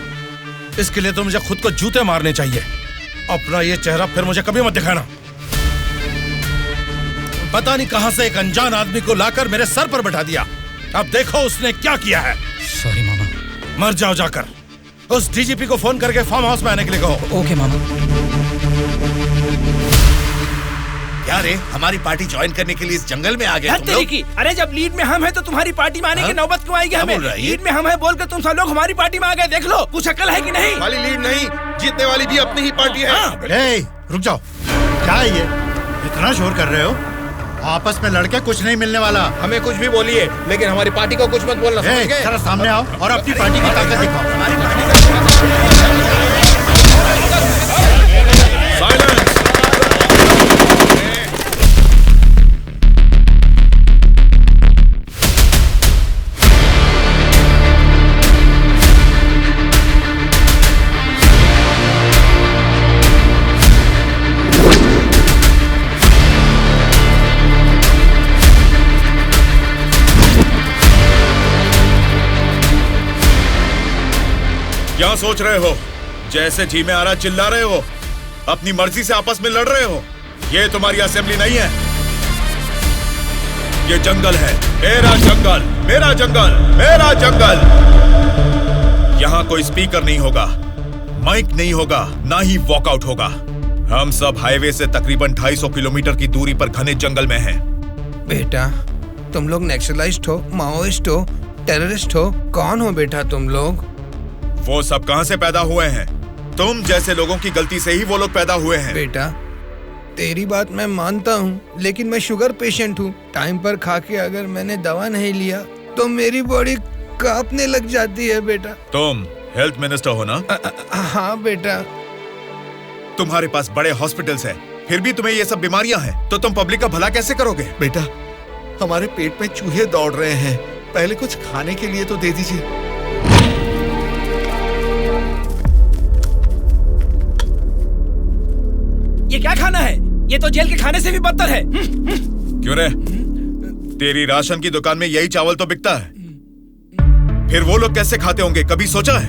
इसके लिए तो मुझे खुद को जूते मारने चाहिए। अपना ये चेहरा फिर मुझे कभी मत दिखाना। पता नहीं कहां से एक अनजान आदमी को लाकर मेरे सर पर बैठा दिया। अब देखो उसने क्या किया है। सॉरी मामा। मर जाओ जाकर। उस DGP को फोन करके फार्म हाउस में आने के लिए कहो। ओके मामा। क्या रे, हमारी पार्टी ज्वाइन करने के लिए इस जंगल में आ गए तुम लोग? अरे जब लीड में हम हैं तो तुम्हारी पार्टी में आने की नौबत क्यों आएगी हमें? लीड में हम हैं बोलकर तुम सब लोग हमारी पार्टी में आ गए। देख लो, कुछ अकल है कि नहीं? वाली लीड नहीं, जीतने वाली भी अपनी ही पार्टी है। रुक जाओ, क्या है ये? इतना शोर कर रहे हो? आपस में लड़के कुछ नहीं मिलने वाला। हमें कुछ भी बोलिए, लेकिन हमारी पार्टी को कुछ मत बोलना, समझ गए? जरा सामने आओ और अपनी पार्टी की ताकत दिखाओ। क्या सोच रहे हो? जैसे जी में आ रहा चिल्ला रहे हो, अपनी मर्जी से आपस में लड़ रहे हो। ये तुम्हारी असेंबली नहीं है, ये जंगल है। मेरा जंगल, मेरा जंगल, मेरा जंगल। यहाँ कोई स्पीकर नहीं होगा, माइक नहीं होगा, ना ही वॉकआउट होगा। हम सब हाईवे से तकरीबन 250 किलोमीटर की दूरी पर घने जंगल में हैं। बेटा, तुम लोग नक्सलाइस्ट हो, माओइस्ट हो, टेररिस्ट हो, कौन हो बेटा तुम लोग? वो सब कहां से पैदा हुए हैं? तुम जैसे लोगों की गलती से ही वो लोग पैदा हुए हैं। बेटा, तेरी बात मैं मानता हूँ, लेकिन मैं शुगर पेशेंट हूँ। टाइम पर खा के अगर मैंने दवा नहीं लिया तो मेरी बॉडी कांपने लग जाती है बेटा। तुम हेल्थ मिनिस्टर हो ना? हाँ बेटा। तुम्हारे पास बड़े हॉस्पिटल्स हैं, फिर भी तुम्हें ये सब बीमारियां हैं, तो तुम पब्लिक का भला कैसे करोगे? बेटा, हमारे पेट में चूहे दौड़ रहे हैं, पहले कुछ खाने के लिए तो दे दीजिए। ये क्या खाना है? ये तो जेल के खाने से भी बदतर है। क्यों रे? तेरी राशन की दुकान में यही चावल तो बिकता है, फिर वो लोग कैसे खाते होंगे, कभी सोचा है?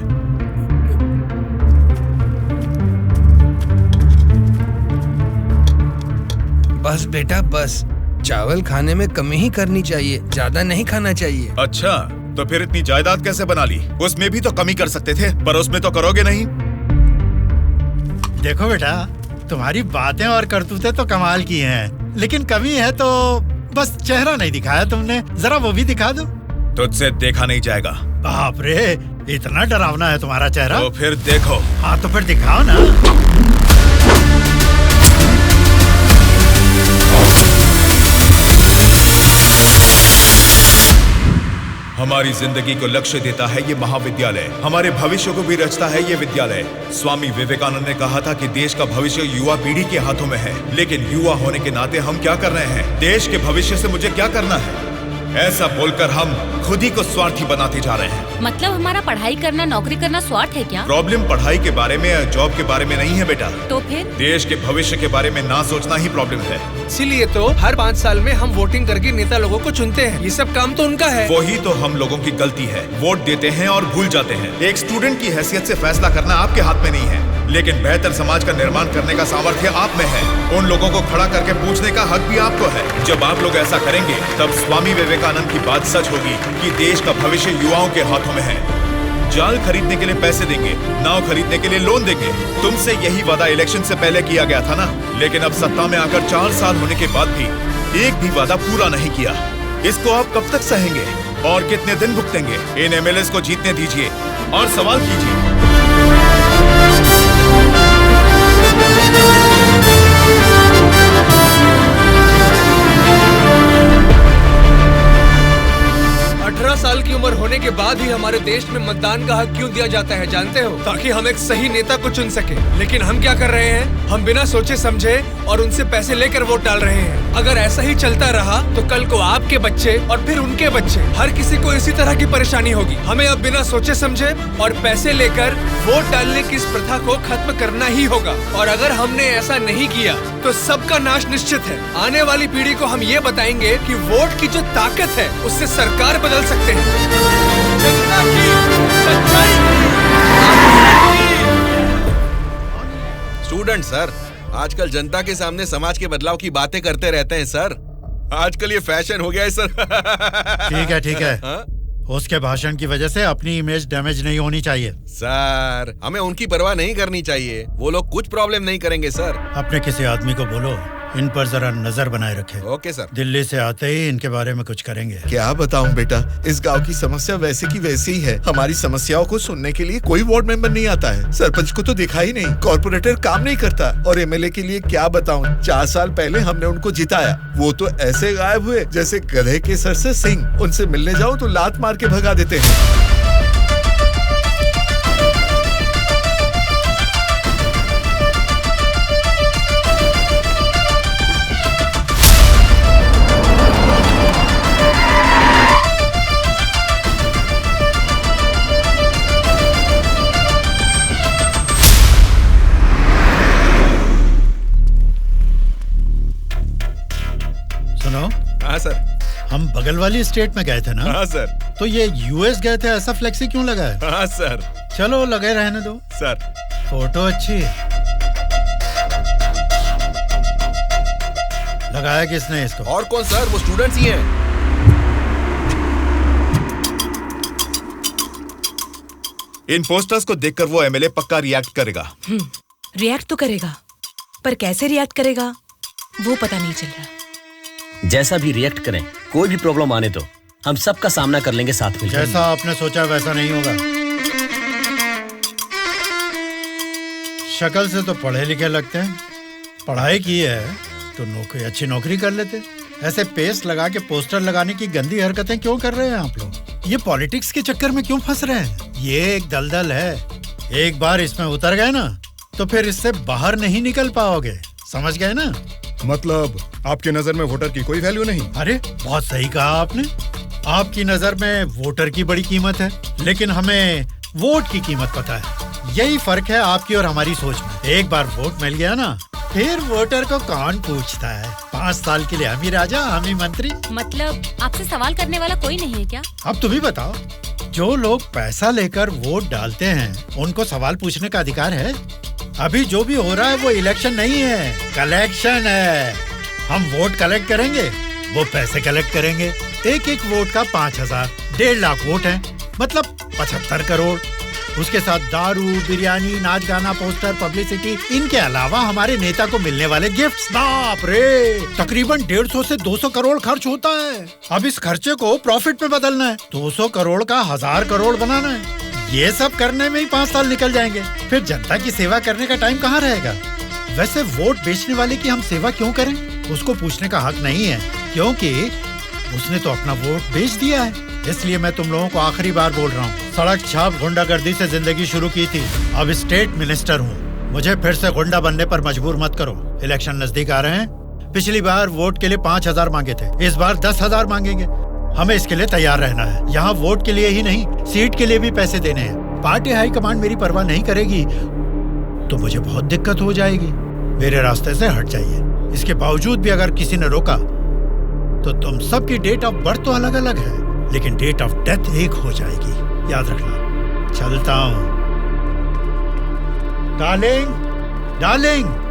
बस बेटा बस, चावल खाने में कमी ही करनी चाहिए, ज्यादा नहीं खाना चाहिए। अच्छा, तो फिर इतनी जायदाद कैसे बना ली? उसमें भी तो कमी कर सकते थे, पर उसमें तो करोगे नहीं। देखो बेटा, तुम्हारी बातें और करतूतें तो कमाल की हैं, लेकिन कमी है तो बस चेहरा नहीं दिखाया तुमने। जरा वो भी दिखा दो। तुझसे देखा नहीं जाएगा। बाप रे, इतना डरावना है तुम्हारा चेहरा? तो फिर देखो। हाँ तो फिर दिखाओ ना। हमारी जिंदगी को लक्ष्य देता है ये महाविद्यालय, हमारे भविष्य को भी रचता है ये विद्यालय। स्वामी विवेकानंद ने कहा था कि देश का भविष्य युवा पीढ़ी के हाथों में है, लेकिन युवा होने के नाते हम क्या कर रहे हैं? देश के भविष्य से मुझे क्या करना है, ऐसा बोलकर हम खुद ही को स्वार्थी बनाते जा रहे हैं। मतलब हमारा पढ़ाई करना, नौकरी करना स्वार्थ है क्या? प्रॉब्लम पढ़ाई के बारे में या जॉब के बारे में नहीं है बेटा, तो फिर देश के भविष्य के बारे में ना सोचना ही प्रॉब्लम है। इसीलिए तो हर 5 साल में हम वोटिंग करके नेता लोगों को चुनते हैं। ये सब काम तो उनका है। वही तो हम लोगों की गलती है, वोट देते हैं और भूल जाते हैं। एक स्टूडेंट की हैसियत से फैसला करना आपके हाथ में नहीं है, लेकिन बेहतर समाज का निर्माण करने का सामर्थ्य आप में है। उन लोगों को खड़ा करके पूछने का हक भी आपको है। जब आप लोग ऐसा करेंगे, तब स्वामी विवेकानंद की बात सच होगी कि देश का भविष्य युवाओं के हाथों में है। जाल खरीदने के लिए पैसे देंगे, नाव खरीदने के लिए लोन देंगे। तुमसे यही वादा इलेक्शन से पहले किया गया था ना, लेकिन अब सत्ता में आकर 4 साल होने के बाद भी एक भी वादा पूरा नहीं किया। इसको आप कब तक सहेंगे और कितने दिन भुगतेंगे? इन एमएलएस को जीतने दीजिए और सवाल कीजिए। 18 साल की उम्र होने के बाद ही हमारे देश में मतदान का हक क्यों दिया जाता है जानते हो? ताकि हम एक सही नेता को चुन सके। लेकिन हम क्या कर रहे हैं? हम बिना सोचे समझे और उनसे पैसे लेकर वोट डाल रहे हैं। अगर ऐसा ही चलता रहा तो कल को आपके बच्चे और फिर उनके बच्चे, हर किसी को इसी तरह की परेशानी होगी। हमें अब बिना सोचे समझे और पैसे लेकर वोट डालने की इस प्रथा को खत्म करना ही होगा। और अगर हमने ऐसा नहीं किया तो सबका नाश निश्चित है। आने वाली पीढ़ी को हम ये बताएंगे कि वोट की जो ताकत है उससे सरकार बदल सकते हैं। जनता की सच्चाई। स्टूडेंट सर, आजकल जनता के सामने समाज के बदलाव की बातें करते रहते हैं सर। आजकल ये फैशन हो गया है सर। ठीक है। उसके भाषण की वजह से अपनी इमेज डैमेज नहीं होनी चाहिए। सर, हमें उनकी परवाह नहीं करनी चाहिए। वो लोग कुछ प्रॉब्लम नहीं करेंगे सर। अपने किसी आदमी को बोलो इन पर जरा नजर बनाए रखें। Okay sir. दिल्ली से आते ही इनके बारे में कुछ करेंगे। क्या बताऊं बेटा, इस गांव की समस्या वैसे की वैसी ही है। हमारी समस्याओं को सुनने के लिए कोई वार्ड मेंबर नहीं आता है। सरपंच को तो दिखा ही नहीं, कॉर्पोरेटर काम नहीं करता, और एमएलए के लिए क्या बताऊं, 4 साल पहले हमने उनको जिताया, वो तो ऐसे गायब हुए जैसे गधे के सर से सिंह। उनसे मिलने जाओ तो लात मार के भगा देते हैं। हाँ सर। हम बगल वाली स्टेट में गए थे ना? हाँ सर। तो ये यूएस गए थे, ऐसा फ्लेक्सी क्यों लगा है? हाँ सर। चलो लगे रहने दो सर। फोटो अच्छी है। लगाया किसने इसको? और कौन सर, वो स्टूडेंट्स ही हैं। इन पोस्टर्स को देखकर वो एमएलए पक्का रिएक्ट करेगा। रिएक्ट तो करेगा, पर कैसे रिएक्ट करेगा वो पता नहीं चल रहा। जैसा भी रिएक्ट करें, कोई भी प्रॉब्लम आने तो हम सबका सामना कर लेंगे साथ में। जैसा आपने सोचा वैसा नहीं होगा। शक्ल से तो पढ़े लिखे लगते हैं, पढ़ाई की है तो नौकरी, अच्छी नौकरी कर लेते। ऐसे पेस्ट लगा के पोस्टर लगाने की गंदी हरकतें क्यों कर रहे हैं आप लोग? ये पॉलिटिक्स के चक्कर में क्यों फंस रहे हैं? ये एक दलदल है, एक बार इसमें उतर गए ना तो फिर इससे बाहर नहीं निकल पाओगे, समझ गए ना? मतलब आपकी नजर में वोटर की कोई वैल्यू नहीं? अरे बहुत सही कहा आपने। आपकी नजर में वोटर की बड़ी कीमत है, लेकिन हमें वोट की कीमत पता है। यही फर्क है आपकी और हमारी सोच में। एक बार वोट मिल गया ना, फिर वोटर को कौन पूछता है? 5 साल के लिए हम ही राजा, हम ही मंत्री। मतलब आपसे सवाल करने वाला कोई नहीं है क्या? अब तुम ही बताओ, जो लोग पैसा लेकर वोट डालते हैं उनको सवाल पूछने का अधिकार है? अभी जो भी हो रहा है वो इलेक्शन नहीं है, कलेक्शन है। हम वोट कलेक्ट करेंगे, वो पैसे कलेक्ट करेंगे। एक एक वोट का 5000, 1.5 लाख वोट हैं, मतलब 75 करोड़। उसके साथ दारू, बिरयानी, नाच गाना, पोस्टर, पब्लिसिटी, इनके अलावा हमारे नेता को मिलने वाले गिफ्ट्स, बाप रे, तकरीबन 150 से 200 करोड़ खर्च होता है। अब इस खर्चे को प्रॉफिट में बदलना है, 200 करोड़ का 1000 करोड़ बनाना है। ये सब करने में ही 5 साल निकल जाएंगे, फिर जनता की सेवा करने का टाइम कहाँ रहेगा? वैसे वोट बेचने वाले की हम सेवा क्यों करें? उसको पूछने का हक नहीं है, क्योंकि उसने तो अपना वोट बेच दिया है। इसलिए मैं तुम लोगों को आखिरी बार बोल रहा हूँ, सड़क छाप गुंडागर्दी से जिंदगी शुरू की थी, अब स्टेट मिनिस्टर हूँ। मुझे फिर से गुंडा बनने पर मजबूर मत करो। इलेक्शन नजदीक आ रहे हैं। पिछली बार वोट के लिए 5000 मांगे थे, इस बार 10,000 मांगेंगे। हमें इसके लिए तैयार रहना है। यहाँ वोट के लिए ही नहीं, सीट के लिए भी पैसे देने हैं। पार्टी हाईकमांड मेरी परवाह नहीं करेगी तो मुझे बहुत दिक्कत हो जाएगी। मेरे रास्ते से हट जाइए। इसके बावजूद भी अगर किसी ने रोका तो तुम सबकी डेट ऑफ बर्थ तो अलग अलग है, लेकिन डेट ऑफ डेथ एक हो जाएगी, याद रखना। चलता हूँ। डार्लिंग,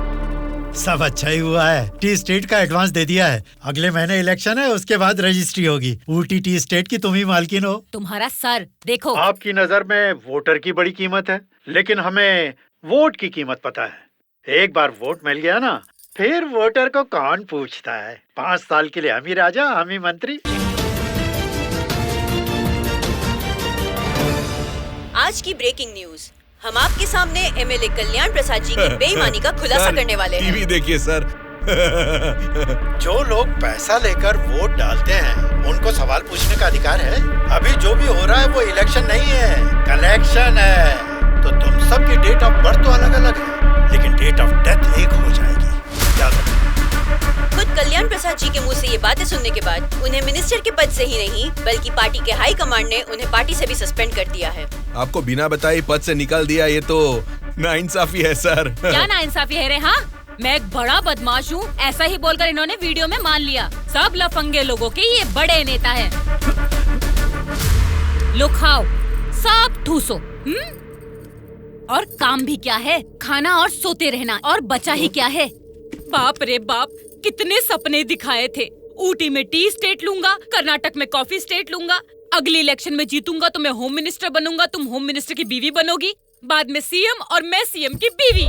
सब अच्छा ही हुआ है। टी स्टेट का एडवांस दे दिया है। अगले महीने इलेक्शन है, उसके बाद रजिस्ट्री होगी। ऊटी टी स्टेट की तुम ही मालकिन हो। तुम्हारा सर देखो। आपकी नजर में वोटर की बड़ी कीमत है, लेकिन हमें वोट की कीमत पता है। एक बार वोट मिल गया ना, फिर वोटर को कौन पूछता है? 5 साल के लिए हम ही राजा, हम ही मंत्री। आज की ब्रेकिंग न्यूज, हम आपके सामने एमएलए कल्याण प्रसाद जी की बेईमानी का खुलासा करने वाले हैं। टीवी देखिए सर। जो लोग पैसा लेकर वोट डालते हैं उनको सवाल पूछने का अधिकार है। अभी जो भी हो रहा है वो इलेक्शन नहीं है, कलेक्शन है। तो तुम सबकी डेट ऑफ बर्थ तो अलग अलग है, लेकिन डेट ऑफ डेथ एक हो जाएगी, याद रखना। खुद कल्याण प्रसाद जी के मुंह से ये बातें सुनने के बाद उन्हें मिनिस्टर के पद से ही नहीं, बल्कि पार्टी के हाई कमांड ने उन्हें पार्टी से भी सस्पेंड कर दिया है। आपको बिना बताए पद से निकाल दिया, ये तो नाइंसाफी है सर। क्या नाइंसाफी है रे? हाँ, मैं एक बड़ा बदमाश हूँ, ऐसा ही बोलकर इन्होंने वीडियो में मान लिया। सब लफंगे लोगों के ये बड़े नेता हैं। लो खाओ, सब ठूसो। और काम भी क्या है? खाना और सोते रहना, और बचा ही क्या है? बाप रे बाप, कितने सपने दिखाए थे। ऊटी में टी स्टेट लूंगा, कर्नाटक में कॉफी स्टेट लूंगा, अगली इलेक्शन में जीतूंगा तो मैं होम मिनिस्टर बनूंगा, तुम होम मिनिस्टर की बीवी बनोगी, बाद में सीएम और मैं सीएम की बीवी।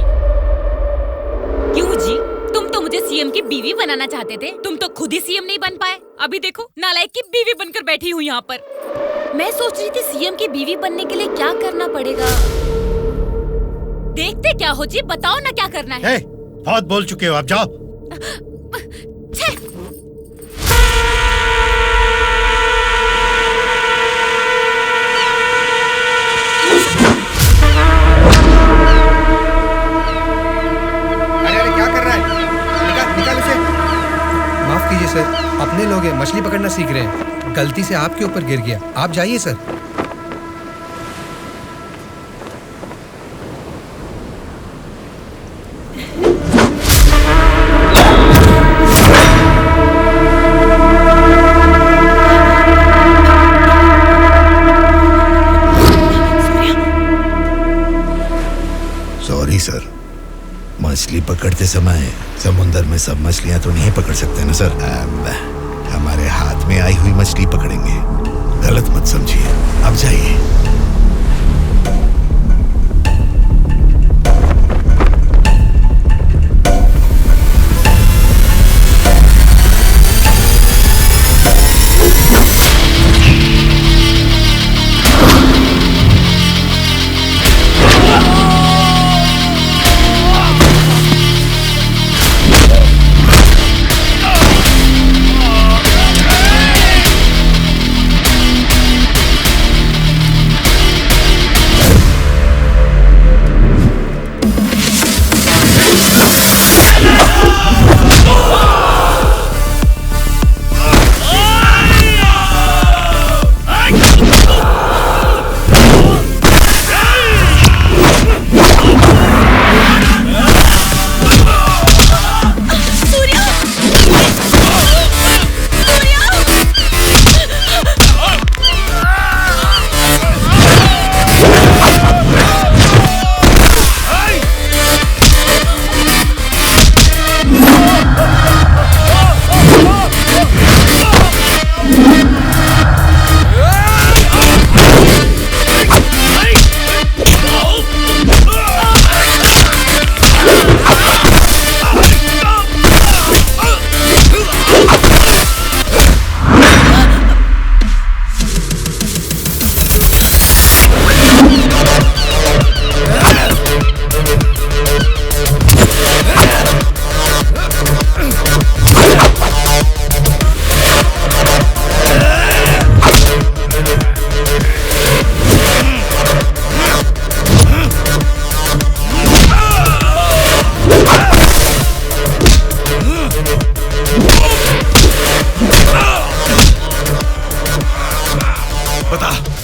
क्यों जी, तुम तो मुझे सीएम की बीवी बनाना चाहते थे, तुम तो खुद ही सीएम नहीं बन पाए। अभी देखो नालायक की बीवी बनकर बैठी हूँ यहाँ पर। मैं सोच रही थी सीएम की बीवी बनने के लिए क्या करना पड़ेगा। देखते क्या हो जी, बताओ ना क्या करना है। बहुत बोल चुके हो, आप जाओ। माफ कीजिए सर, अपने लोग हैं, मछली पकड़ना सीख रहे हैं, गलती से आपके ऊपर गिर गया। आप जाइए सर। सॉरी सर, मछली पकड़ते समय समुंदर में सब मछलियां तो नहीं पकड़ सकते ना सर। हमारे हाथ में आई हुई मछली पकड़ेंगे, गलत मत समझिए। अब जाइए।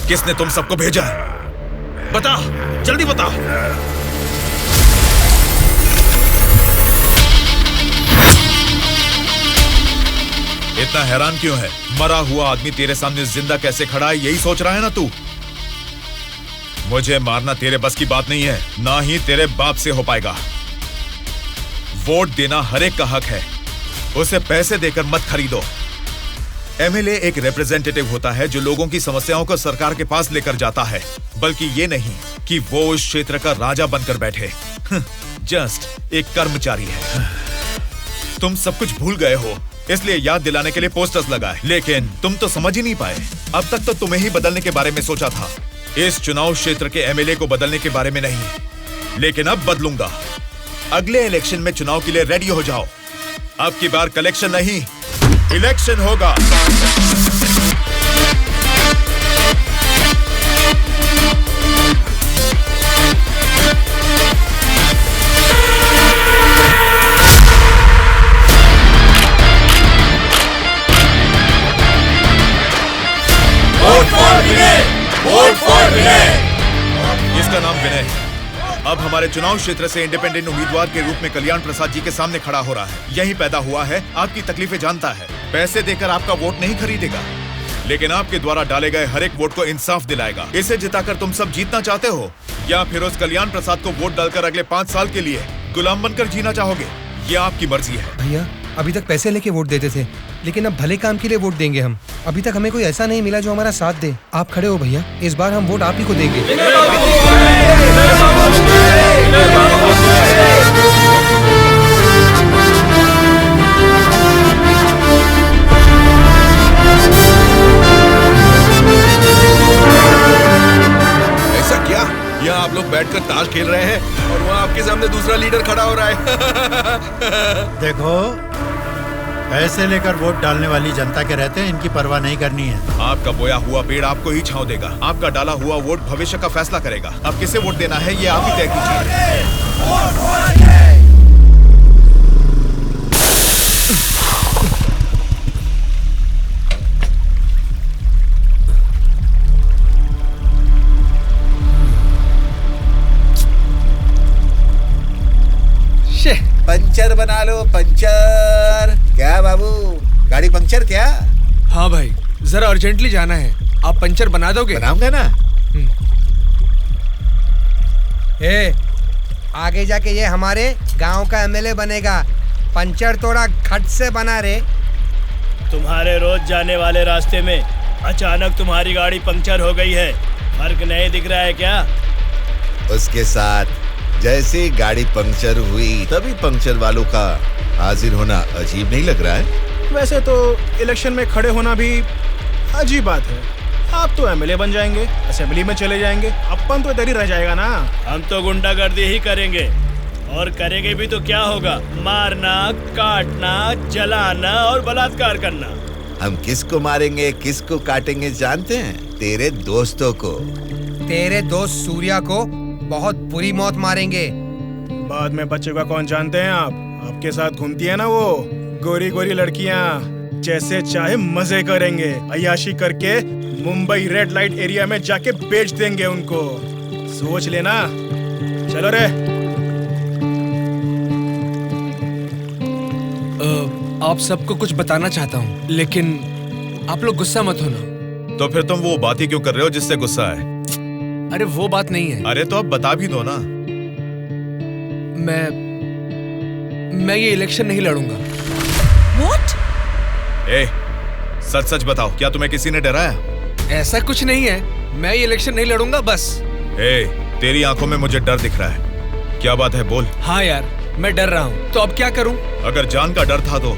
किसने तुम सबको भेजा है? बता, जल्दी बता। इतना हैरान क्यों है? मरा हुआ आदमी तेरे सामने जिंदा कैसे खड़ा है, यही सोच रहा है ना तू? मुझे मारना तेरे बस की बात नहीं है, ना ही तेरे बाप से हो पाएगा। वोट देना हर एक का हक है, उसे पैसे देकर मत खरीदो। एमएलए एक रिप्रेजेंटेटिव होता है जो लोगों की समस्याओं को सरकार के पास लेकर जाता है, बल्कि ये नहीं कि वो उस क्षेत्र का राजा बनकर बैठे। जस्ट एक कर्मचारी है। तुम सब कुछ भूल गए हो, इसलिए याद दिलाने के लिए पोस्टर्स लगाए, लेकिन तुम तो समझ ही नहीं पाए। अब तक तो तुम्हें ही बदलने के बारे में सोचा था, इस चुनाव क्षेत्र के एमएलए को बदलने के बारे में नहीं। लेकिन अब बदलूंगा। अगले इलेक्शन में चुनाव के लिए रेडी हो जाओ। अब की बार कलेक्शन नहीं, इलेक्शन होगा। इसका नाम विनय है। अब हमारे चुनाव क्षेत्र से इंडिपेंडेंट उम्मीदवार के रूप में कल्याण प्रसाद जी के सामने खड़ा हो रहा है। यही पैदा हुआ है, आपकी तकलीफें जानता है, पैसे देकर आपका वोट नहीं खरीदेगा, लेकिन आपके द्वारा डाले गए हर एक वोट को इंसाफ दिलाएगा। इसे जिताकर तुम सब जीतना चाहते हो, या फिर उस कल्याण प्रसाद को वोट डालकर अगले 5 साल के लिए गुलाम बनकर जीना चाहोगे? ये आपकी मर्जी है। भैया, अभी तक पैसे लेके वोट देते थे, लेकिन अब भले काम के लिए वोट देंगे हम। अभी तक हमें कोई ऐसा नहीं मिला जो हमारा साथ दे। आप खड़े हो भैया, इस बार हम वोट आप ही को देंगे। ताश खेल रहे हैं और वहाँ आपके सामने दूसरा लीडर खड़ा हो रहा है। देखो, पैसे लेकर वोट डालने वाली जनता के रहते हैं, इनकी परवाह नहीं करनी है। आपका बोया हुआ पेड़ आपको ही छांव देगा। आपका डाला हुआ वोट भविष्य का फैसला करेगा। अब किसे वोट देना है ये आप ही तय कीजिए। पंचर बना लो, पंचर। क्या बाबू, गाड़ी पंचर क्या? हाँ भाई, जरा अर्जेंटली जाना है। आप पंचर बना दोगे? बनाऊंगा ना। आगे जाके ये हमारे गांव का एमएलए बनेगा। पंचर थोड़ा खट से बना रे। तुम्हारे रोज जाने वाले रास्ते में अचानक तुम्हारी गाड़ी पंक्चर हो गई है, फर्क नहीं दिख रहा है क्या? उसके साथ जैसे गाड़ी पंक्चर हुई तभी पंक्चर वालों का हाजिर होना अजीब नहीं लग रहा है? वैसे तो इलेक्शन में खड़े होना भी अजीब बात है। आप तो एमएलए बन जाएंगे, असेंबली में चले जाएंगे, अपन तो इधर ही रह जाएगा ना। हम तो गुंडागर्दी ही करेंगे, और करेंगे भी तो क्या होगा? मारना, काटना, जलाना और बलात्कार करना। हम किसको मारेंगे, किसको काटेंगे जानते हैं? तेरे दोस्तों को। तेरे दोस्त सूर्या को बहुत बुरी मौत मारेंगे। बाद में बचेगा कौन जानते हैं आप? आपके साथ घूमती है ना वो गोरी गोरी लड़कियां, जैसे चाहे मजे करेंगे। अय्याशी करके मुंबई रेड लाइट एरिया में जाके बेच देंगे उनको। सोच लेना। चलो रे। आप सबको कुछ बताना चाहता हूँ, लेकिन आप लोग गुस्सा मत होना। तो फिर तुम वो बात ही क्यों कर रहे हो जिससे गुस्सा है? अरे वो बात नहीं है। अरे तो अब बता भी दो ना। मैं ये इलेक्शन नहीं लड़ूंगा। What? सच सच बताओ, क्या तुम्हें किसी ने डराया? ऐसा कुछ नहीं है, मैं ये इलेक्शन नहीं लड़ूंगा बस। तेरी आंखों में मुझे डर दिख रहा है। क्या बात है, बोल। हाँ यार, मैं डर रहा हूँ, तो अब क्या करूँ? अगर जान का डर था तो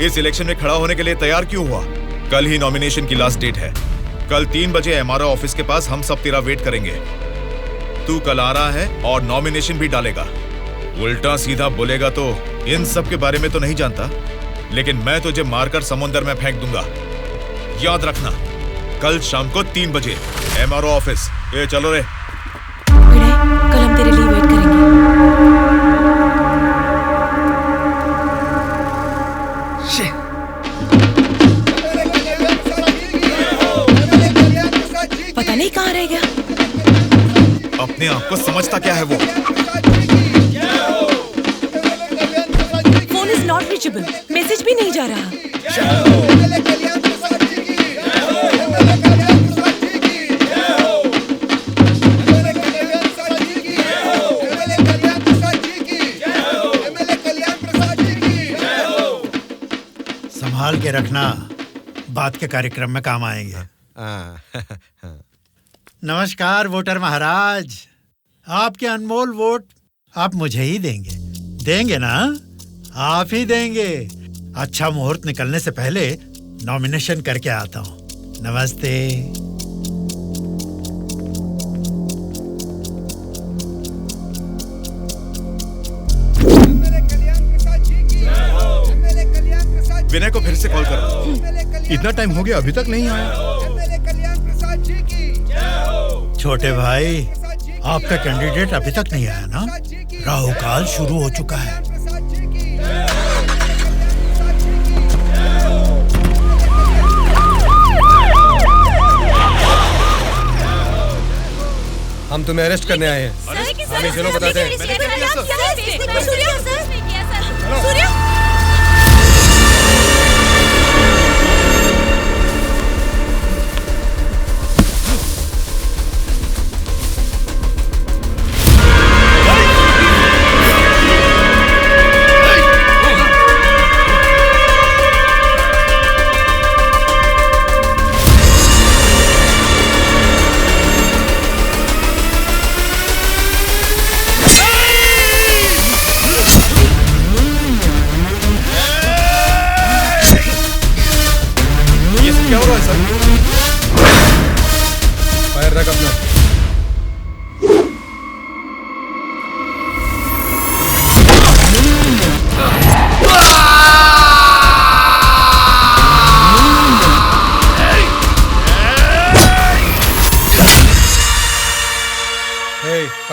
इस इलेक्शन में खड़ा होने के लिए तैयार क्यों हुआ? कल ही नॉमिनेशन की लास्ट डेट है। कल 3 बजे एमआरओ ऑफिस के पास हम सब तेरा वेट करेंगे। तू कल आ रहा है और नॉमिनेशन भी डालेगा। उल्टा सीधा बोलेगा तो इन सब के बारे में तो नहीं जानता, लेकिन मैं तुझे मारकर समुंदर में फेंक दूंगा। याद रखना, कल शाम को 3 बजे एमआरओ ऑफिस। चलो रे। कल हम तेरे लिए वेट करेंगे। पता नहीं कहाँ रह गया। अपने आप को समझता क्या है वो? Phone is not reachable, message भी नहीं जा रहा। संभाल के रखना, बात के कार्यक्रम में काम आएंगे। नमस्कार वोटर महाराज, आपके अनमोल वोट आप मुझे ही देंगे। देंगे ना? आप ही देंगे। अच्छा मुहूर्त निकलने से पहले नॉमिनेशन करके आता हूँ। नमस्ते। विनय को फिर से कॉल करो। इतना टाइम हो गया, अभी तक नहीं आया। छोटे भाई, आपका कैंडिडेट अभी तक नहीं आया ना? राहु काल शुरू हो चुका है। हम तुम्हें अरेस्ट करने आए हैं। हमें चलो बताते हैं। क्या हो रहा है सर? फायर रख अपना।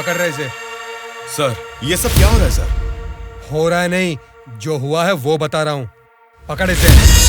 पकड़ रहे इसे। सर ये सब क्या हो रहा है सर? हो रहा है नहीं, जो हुआ है वो बता रहा हूँ। पकड़ इसे।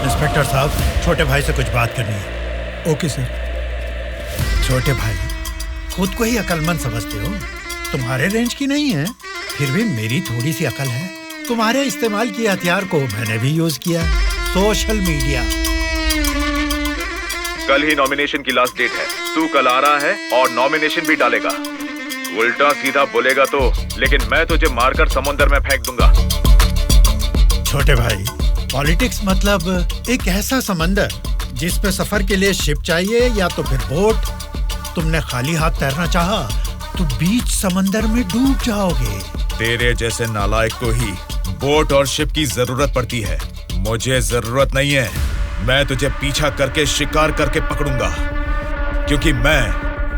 इंस्पेक्टर साहब, छोटे भाई से कुछ बात करनी है। Okay sir. छोटे भाई, खुद को ही अकलमंद समझते हो, तुम्हारे रेंज की नहीं है, फिर भी मेरी थोड़ी सी अकल है। तुम्हारे इस्तेमाल किए हथियार को मैंने भी यूज किया, सोशल मीडिया। कल ही नॉमिनेशन की लास्ट डेट है। तू कल आ रहा है और नॉमिनेशन भी डालेगा। उल्टा सीधा बोलेगा तो, लेकिन मैं तुझे मारकर समुद्र में फेंक दूंगा। छोटे भाई, पॉलिटिक्स मतलब एक ऐसा समंदर जिस पे सफर के लिए शिप चाहिए या तो फिर बोट। तुमने खाली हाथ तैरना चाहा तो बीच समंदर में डूब जाओगे। तेरे जैसे नालायक को ही बोट और शिप की जरूरत पड़ती है, मुझे जरूरत नहीं है। मैं तुझे पीछा करके शिकार करके पकड़ूंगा, क्योंकि मैं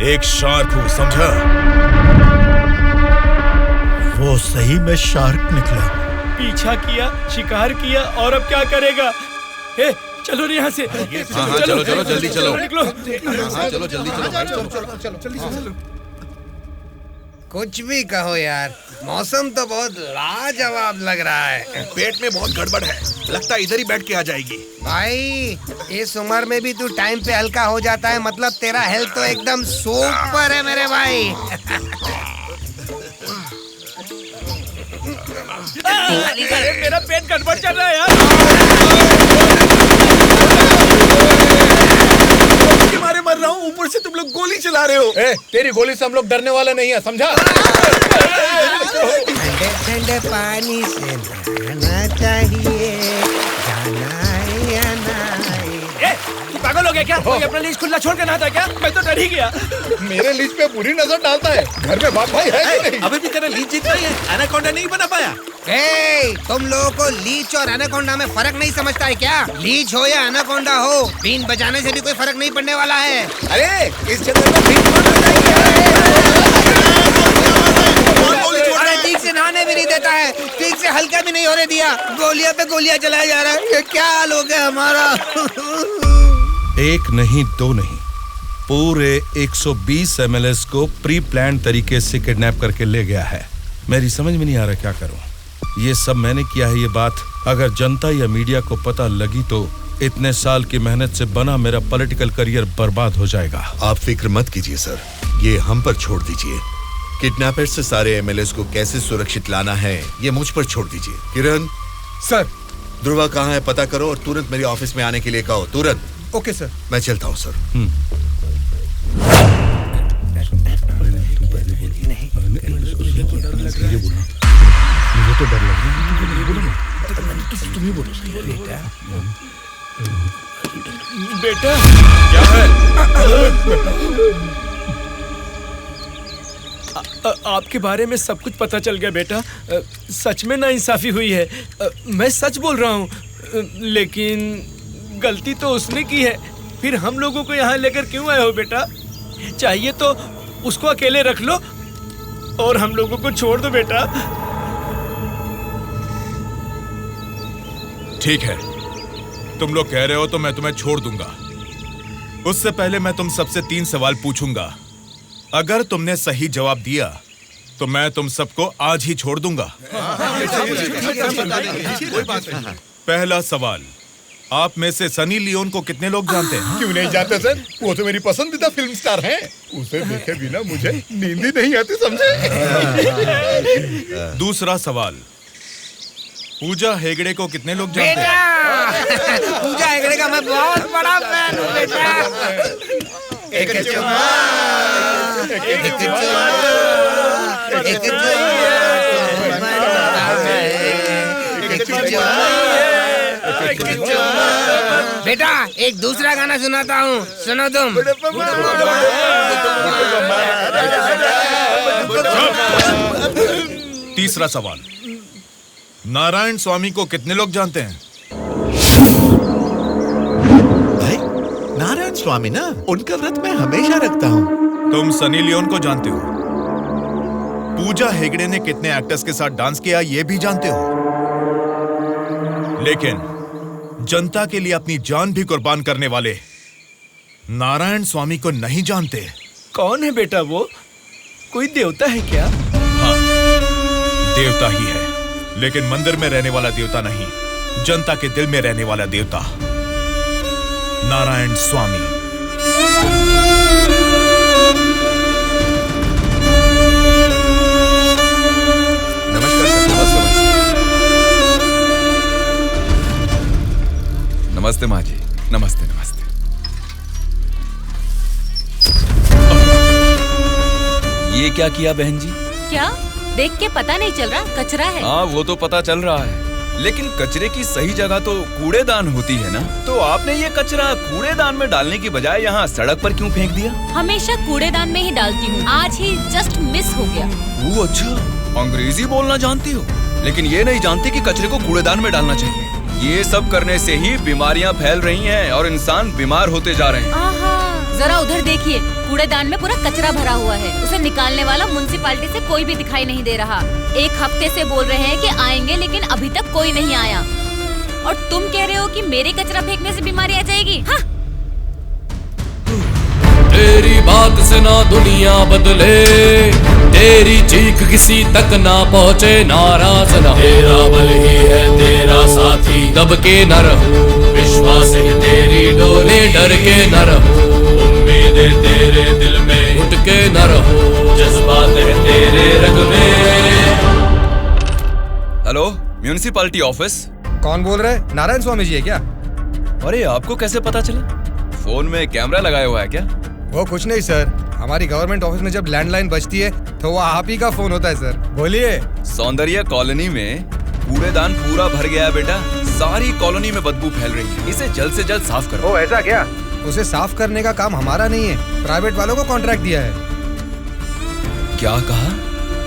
एक शार्क हूँ, समझा? वो सही में शार्क निकला। पीछा किया, शिकार किया, और अब क्या करेगा? हे, चलो रे यहाँ से। हाँ, चलो चलो जल्दी चलो। निकलो। हाँ, चलो जल्दी चलो। कुछ भी कहो यार, मौसम तो बहुत लाजवाब लग रहा है। पेट में बहुत गड़बड़ है, लगता है इधर ही बैठ के आ जाएगी। भाई, इस उम्र में भी तू टाइम पे हल्का हो जाता है, मतलब तेरा हेल्थ तो एकदम सुपर है मेरे भाई। अरे मेरा पेट गड़बड़ चल रहा है यार। मारे मर रहा हूँ, ऊपर से तुम लोग गोली चला रहे हो। तेरी गोली से हम लोग डरने वाले नहीं है, समझा? ठंडे ठंडे पानी से नहाना चाहिए, जाना या ना। तू पागल हो गया क्या? कोई अपना लीज खुला छोड़ के नहाता है क्या? मैं तो डर ही गया। मेरे लीज पे बुरी नजर डालता है। घर में बाप भाई है कि नहीं? अभी भी तेरा लीज जीत रही है, एनाकोंडा नहीं बना पाया। तुम लोगों को लीच और एनाकोंडा में फर्क नहीं समझता है क्या? लीच हो या एनाकोंडा हो, बीन बजाने से भी कोई फर्क नहीं पड़ने वाला है। अरे इस जंगल में बीन अरे ठीक से नहाने भी नहीं देता है, ठीक से हल्का भी नहीं होने दिया, गोलियां पे गोलियां चलाया जा रहा है। ये क्या हाल हो गया हमारा? एक नहीं, दो नहीं, पूरे 120 एमएलएस को प्री प्लान तरीके से किडनैप करके ले गया है। मेरी समझ में नहीं आ रहा क्या करूं। ये सब मैंने किया है। ये बात अगर जनता या मीडिया को पता लगी तो इतने साल की मेहनत से बना मेरा पॉलिटिकल करियर बर्बाद हो जाएगा। आप फिक्र मत कीजिए सर, ये हम पर छोड़ दीजिए। किडनैपर्स से सारे एमएलएस को कैसे सुरक्षित लाना है ये मुझ पर छोड़ दीजिए। किरण सर, ध्रुवा कहाँ है पता करो और तुरंत मेरे ऑफिस में आने के लिए कहो, तुरंत। Okay sir. मैं चलता हूँ सर। मुझे तो डर लग रहा है। तुम ही बोलो बेटा। क्या है? आपके बारे में सब कुछ पता चल गया बेटा। सच में नाइंसाफी हुई है। मैं सच बोल रहा हूँ, लेकिन गलती तो उसने की है। फिर हम लोगों को यहाँ लेकर क्यों आए हो बेटा? चाहिए तो उसको अकेले रख लो और हम लोगों को छोड़ दो बेटा। ठीक है, तुम लोग कह रहे हो तो मैं तुम्हें छोड़ दूंगा। उससे पहले मैं तुम सबसे 3 सवाल पूछूंगा। अगर तुमने सही जवाब दिया तो मैं तुम सबको आज ही छोड़ दूंगा। पहला सवाल, आप में से सनी लियोन को कितने लोग जानते हैं? क्यों नहीं जानते सर, वो तो मेरी पसंदीदा फिल्म स्टार हैं। उसे देखे बिना मुझे नींद ही नहीं आती, समझे? दूसरा सवाल, पूजा हेगड़े को कितने लोग जानते हैं? पूजा हेगड़े का मैं बहुत बड़ा फैन हूँ बेटा। एक चुम्मा, एक चुम्मा, एक चुम्मा, बेटा एक दूसरा गाना सुनाता हूँ, सुनो तुम। तीसरा सवाल, नारायण स्वामी को कितने लोग जानते हैं? भाई नारायण स्वामी ना, उनका व्रत मैं हमेशा रखता हूँ। तुम सनी लियोन को जानते हो? पूजा हेगड़े ने कितने एक्टर्स के साथ डांस किया ये भी जानते हो? लेकिन जनता के लिए अपनी जान भी कुर्बान करने वाले नारायण स्वामी को नहीं जानते। कौन है बेटा वो? कोई देवता है क्या? हाँ, देवता ही है, लेकिन मंदिर में रहने वाला देवता नहीं, जनता के दिल में रहने वाला देवता, नारायण स्वामी। नमस्कार सर। नमस्ते माँ जी। नमस्ते नमस्ते। ये क्या किया बहन जी? क्या देख के पता नहीं चल रहा? कचरा है। हाँ वो तो पता चल रहा है, लेकिन कचरे की सही जगह तो कूड़ेदान होती है ना। तो आपने ये कचरा कूड़ेदान में डालने की बजाय यहाँ सड़क पर क्यों फेंक दिया? हमेशा कूड़ेदान में ही डालती हूँ, आज ही जस्ट मिस हो गया। वो अच्छा, अंग्रेजी बोलना जानती हो, लेकिन ये नहीं जानती कि कचरे को कूड़ेदान में डालना चाहिए। ये सब करने से ही बीमारियां फैल रही हैं और इंसान बीमार होते जा रहे हैं। जरा उधर देखिए, कूड़ेदान में पूरा कचरा भरा हुआ है। उसे निकालने वाला म्युनिसिपैलिटी से कोई भी दिखाई नहीं दे रहा। एक हफ्ते से बोल रहे हैं कि आएंगे, लेकिन अभी तक कोई नहीं आया। और तुम कह रहे हो कि मेरे कचरा फेंकने से बीमारी आ जाएगी? हाँ? तेरी बात से ना दुनिया बदले, तेरी चीख किसी तक ना पहुँचे, नाराज न तेरा बल ही है तेरा साथी, दब के न रहो, विश्वास है तेरी डोली, डर के न रहो, उम्मीदें तेरे दिल में उठ के न रहो, जज्बात है तेरे रग में। Hello, municipality office. कौन बोल रहे? नारायण स्वामी जी है क्या? अरे आपको कैसे पता चला? फोन में कैमरा लगाया हुआ है क्या? वो कुछ नहीं सर, हमारी गवर्नमेंट ऑफिस में जब लैंडलाइन बजती है तो वो आप ही का फोन होता है सर। बोलिए। सौंदर्य कॉलोनी में कूड़ेदान पूरा भर गया है बेटा, सारी कॉलोनी में बदबू फैल रही है, इसे जल्द से जल्द साफ करो। ओ ऐसा क्या? उसे साफ करने का काम हमारा नहीं है, प्राइवेट वालों को कॉन्ट्रैक्ट दिया है। क्या कहा?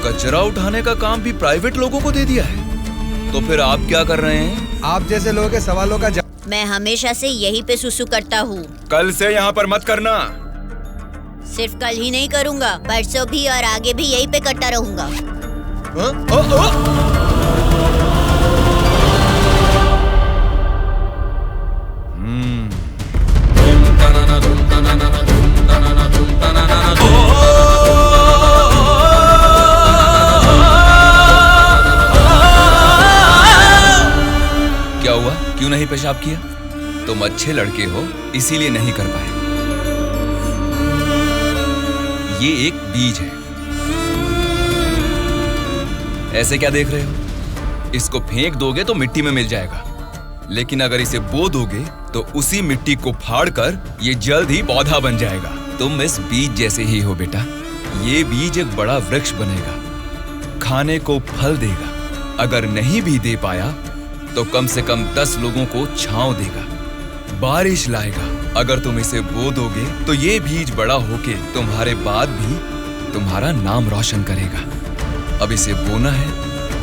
कचरा उठाने का काम भी प्राइवेट लोगों को दे दिया है? तो फिर आप क्या कर रहे हैं? आप जैसे लोगों के सवालों का मैं हमेशा से यहीं पे सुसु करता हूँ। कल से यहाँ पर मत करना। सिर्फ कल ही नहीं करूँगा, परसों भी और आगे भी यहीं पे करता रहूँगा। क्या हुआ? क्यों नहीं पेशाब किया? तुम अच्छे लड़के हो, इसीलिए नहीं कर पाए। ये एक बीज है। ऐसे क्या देख रहे हो? इसको फेंक दोगे तो मिट्टी में मिल जाएगा, लेकिन अगर इसे बो दोगे तो उसी मिट्टी को फाड़कर ये जल्द ही पौधा बन जाएगा। तुम इस बीज जैसे ही हो बेटा। ये बीज एक बड़ा वृक्ष बनेगा, खाने को फल देगा। अगर नहीं भी दे पाया तो कम से कम 10 लोगों को छांव देगा, बारिश लाएगा। अगर तुम इसे बो दोगे तो ये बीज बड़ा होके तुम्हारे बाद भी तुम्हारा नाम रोशन करेगा। अब इसे बोना है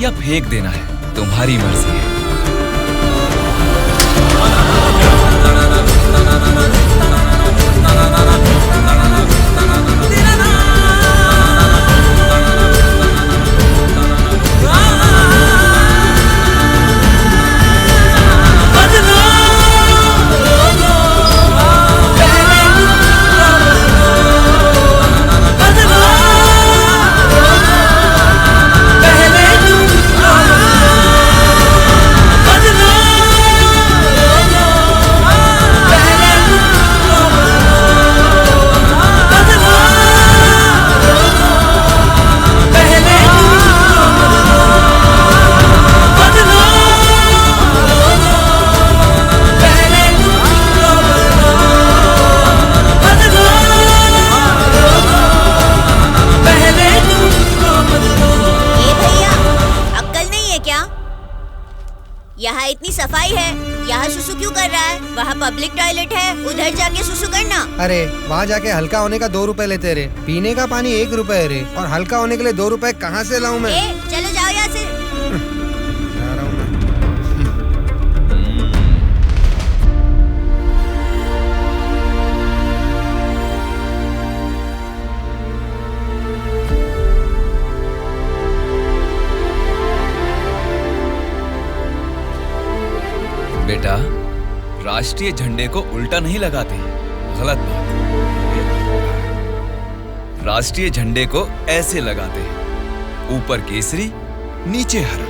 या फेंक देना है, तुम्हारी मर्जी है। यहाँ सुसु क्यों कर रहा है? वहाँ पब्लिक टॉयलेट है, उधर जाके सुसु करना। अरे वहाँ जाके हल्का होने का 2 रुपए लेते रे, पीने का पानी 1 रुपए रे, और हल्का होने के लिए 2 रुपए कहाँ से लाऊं मैं? चलो जाओ यहाँ से। जा रहा हूँ मैं। बेटा, राष्ट्रीय झंडे को उल्टा नहीं लगाते, गलत बात। राष्ट्रीय झंडे को ऐसे लगाते हैं, ऊपर केसरी, नीचे हरा।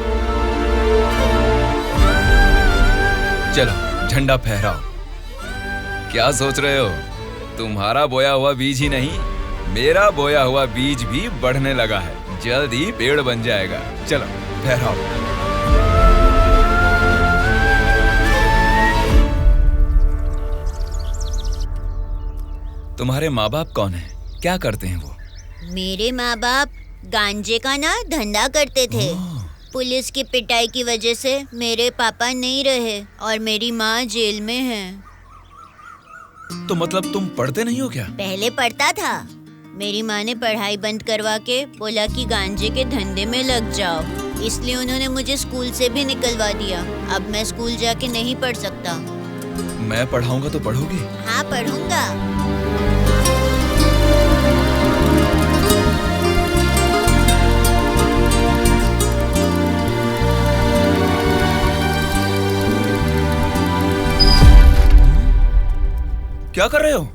चलो झंडा फहराओ। क्या सोच रहे हो? तुम्हारा बोया हुआ बीज ही नहीं, मेरा बोया हुआ बीज भी बढ़ने लगा है, जल्द ही पेड़ बन जाएगा। चलो फहराओ। तुम्हारे माँ बाप कौन हैं? क्या करते हैं वो? मेरे माँ बाप गांजे का ना धंधा करते थे। पुलिस की पिटाई की वजह से मेरे पापा नहीं रहे और मेरी माँ जेल में है। तो मतलब तुम पढ़ते नहीं हो क्या? पहले पढ़ता था, मेरी माँ ने पढ़ाई बंद करवा के बोला कि गांजे के धंधे में लग जाओ, इसलिए उन्होंने मुझे स्कूल से भी निकलवा दिया। अब मैं स्कूल जाके नहीं पढ़ सकता। मैं पढ़ाऊंगा तो पढ़ोगी? हाँ पढ़ूंगा। क्या कर रहे हो?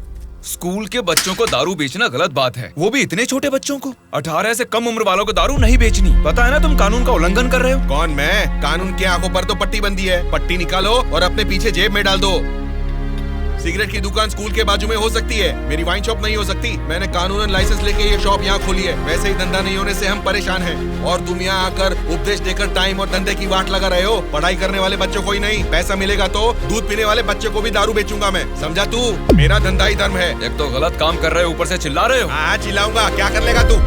स्कूल के बच्चों को दारू बेचना गलत बात है, वो भी इतने छोटे बच्चों को। 18 से कम उम्र वालों को दारू नहीं बेचनी। पता है ना तुम कानून का उल्लंघन कर रहे हो। कौन मैं? कानून की आंखों पर तो पट्टी बंदी है। पट्टी निकालो और अपने पीछे जेब में डाल दो। सिगरेट की दुकान स्कूल के बाजू में हो सकती है, मेरी वाइन शॉप नहीं हो सकती। मैंने कानूनन लाइसेंस लेके ये शॉप यहाँ खोली है। वैसे ही धंधा नहीं होने से हम परेशान हैं और तुम यहाँ आकर उपदेश देकर टाइम और धंधे की वाट लगा रहे हो। पढ़ाई करने वाले बच्चों को ही नहीं, पैसा मिलेगा तो दूध पीने वाले बच्चे को भी दारू बेचूंगा मैं, समझा तू? मेरा धंधा ही धर्म है। एक तो गलत काम कर रहे हो, ऊपर से चिल्ला रहे हो। हाँ चिल्लाऊंगा, क्या कर लेगा तू?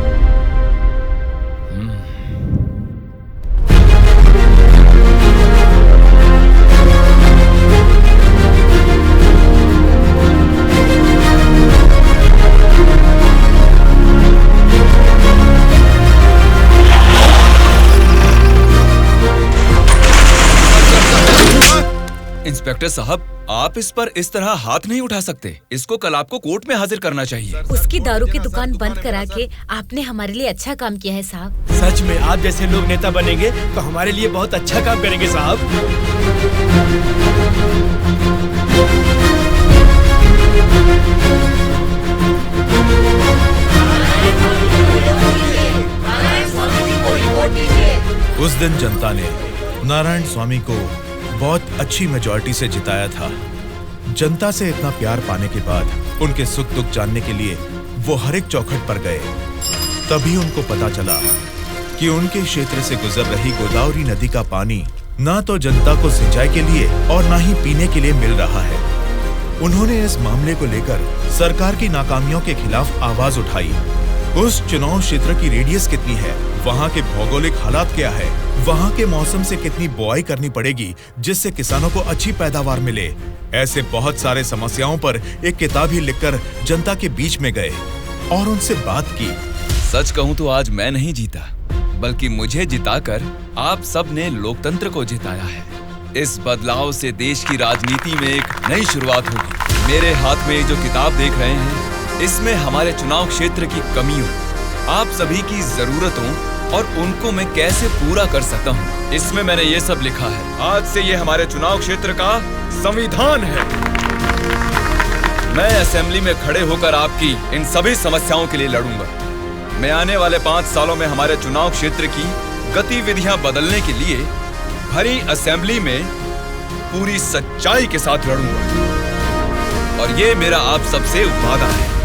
इंस्पेक्टर साहब, आप इस पर इस तरह हाथ नहीं उठा सकते। इसको कल आपको कोर्ट में हाजिर करना चाहिए। उसकी दारू की दुकान बंद करा के आपने हमारे लिए अच्छा काम किया है साहब। सच में आप जैसे लोग नेता बनेंगे तो हमारे लिए बहुत अच्छा काम करेंगे साहब। उस दिन जनता ने नारायण स्वामी को बहुत अच्छी मेजॉरिटी से जिताया था। जनता से इतना प्यार पाने के बाद उनके सुख दुख जानने के लिए वो हर एक चौखट पर गए। तभी उनको पता चला कि उनके क्षेत्र से गुजर रही गोदावरी नदी का पानी ना तो जनता को सिंचाई के लिए और ना ही पीने के लिए मिल रहा है। उन्होंने इस मामले को लेकर सरकार की नाकामियों के खिलाफ आवाज उठाई। उस चुनाव क्षेत्र की रेडियस कितनी है, वहाँ के भौगोलिक हालात क्या है, वहाँ के मौसम से कितनी बुआई करनी पड़ेगी जिससे किसानों को अच्छी पैदावार मिले, ऐसे बहुत सारे समस्याओं पर एक किताब ही लिखकर जनता के बीच में गए और उनसे बात की। सच कहूँ तो आज मैं नहीं जीता, बल्कि मुझे जिताकर आप सब ने लोकतंत्र को जिताया है। इस बदलाव से देश की राजनीति में एक नई शुरुआत होगी। मेरे हाथ में जो किताब देख रहे हैं, इसमें हमारे चुनाव क्षेत्र की कमियों, आप सभी की जरूरतों और उनको मैं कैसे पूरा कर सकता हूँ, इसमें मैंने ये सब लिखा है। आज से ये हमारे चुनाव क्षेत्र का संविधान है। मैं असेंबली में खड़े होकर आपकी इन सभी समस्याओं के लिए लड़ूंगा। मैं आने वाले 5 सालों में हमारे चुनाव क्षेत्र की गतिविधियां बदलने के लिए भरी असेंबली में पूरी सच्चाई के साथ लड़ूंगा और ये मेरा आप सबसे वादा है।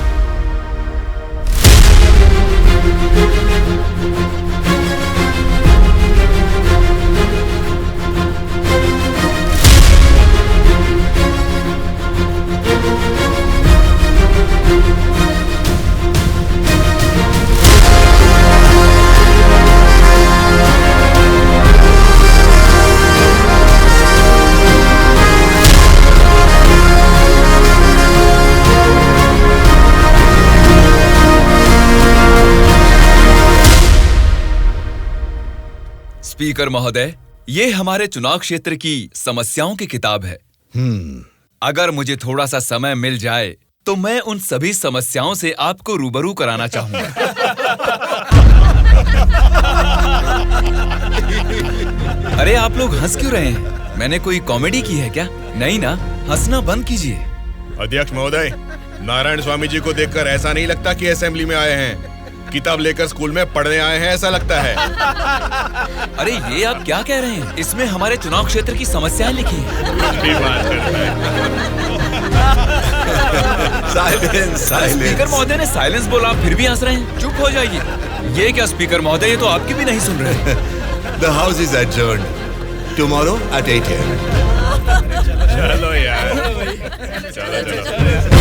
स्पीकर महोदय, ये हमारे चुनाव क्षेत्र की समस्याओं की किताब है। अगर मुझे थोड़ा सा समय मिल जाए तो मैं उन सभी समस्याओं से आपको रूबरू कराना चाहूंगा। अरे आप लोग हंस क्यों रहे हैं? मैंने कोई कॉमेडी की है क्या? नहीं ना, हंसना बंद कीजिए। अध्यक्ष महोदय, नारायण स्वामी जी को देखकर ऐसा नहीं लगता कि असेंबली में आए हैं, किताब लेकर स्कूल में पढ़ने आए हैं ऐसा लगता है। अरे ये आप क्या कह रहे हैं? इसमें हमारे चुनाव क्षेत्र की समस्याएं लिखी हैं। स्पीकर महोदय ने साइलेंस बोला, फिर भी हंस रहे हैं। चुप हो जाइए। ये क्या स्पीकर महोदय, ये तो आपकी भी नहीं सुन रहे। The house is adjourned. Tomorrow at 8 a.m. चलो यार, चलो।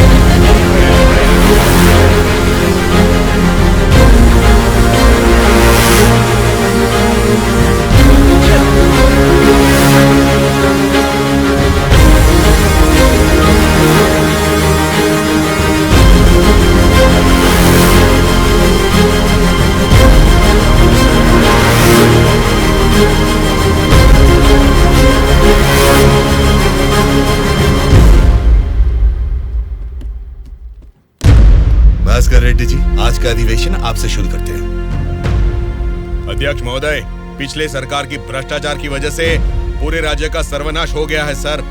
भास्कर रेड्डी जी, आज का अधिवेशन आपसे शुरू करते हैं। अध्यक्ष महोदय, पिछले सरकार की भ्रष्टाचार की वजह से पूरे राज्य का सर्वनाश हो गया है सर।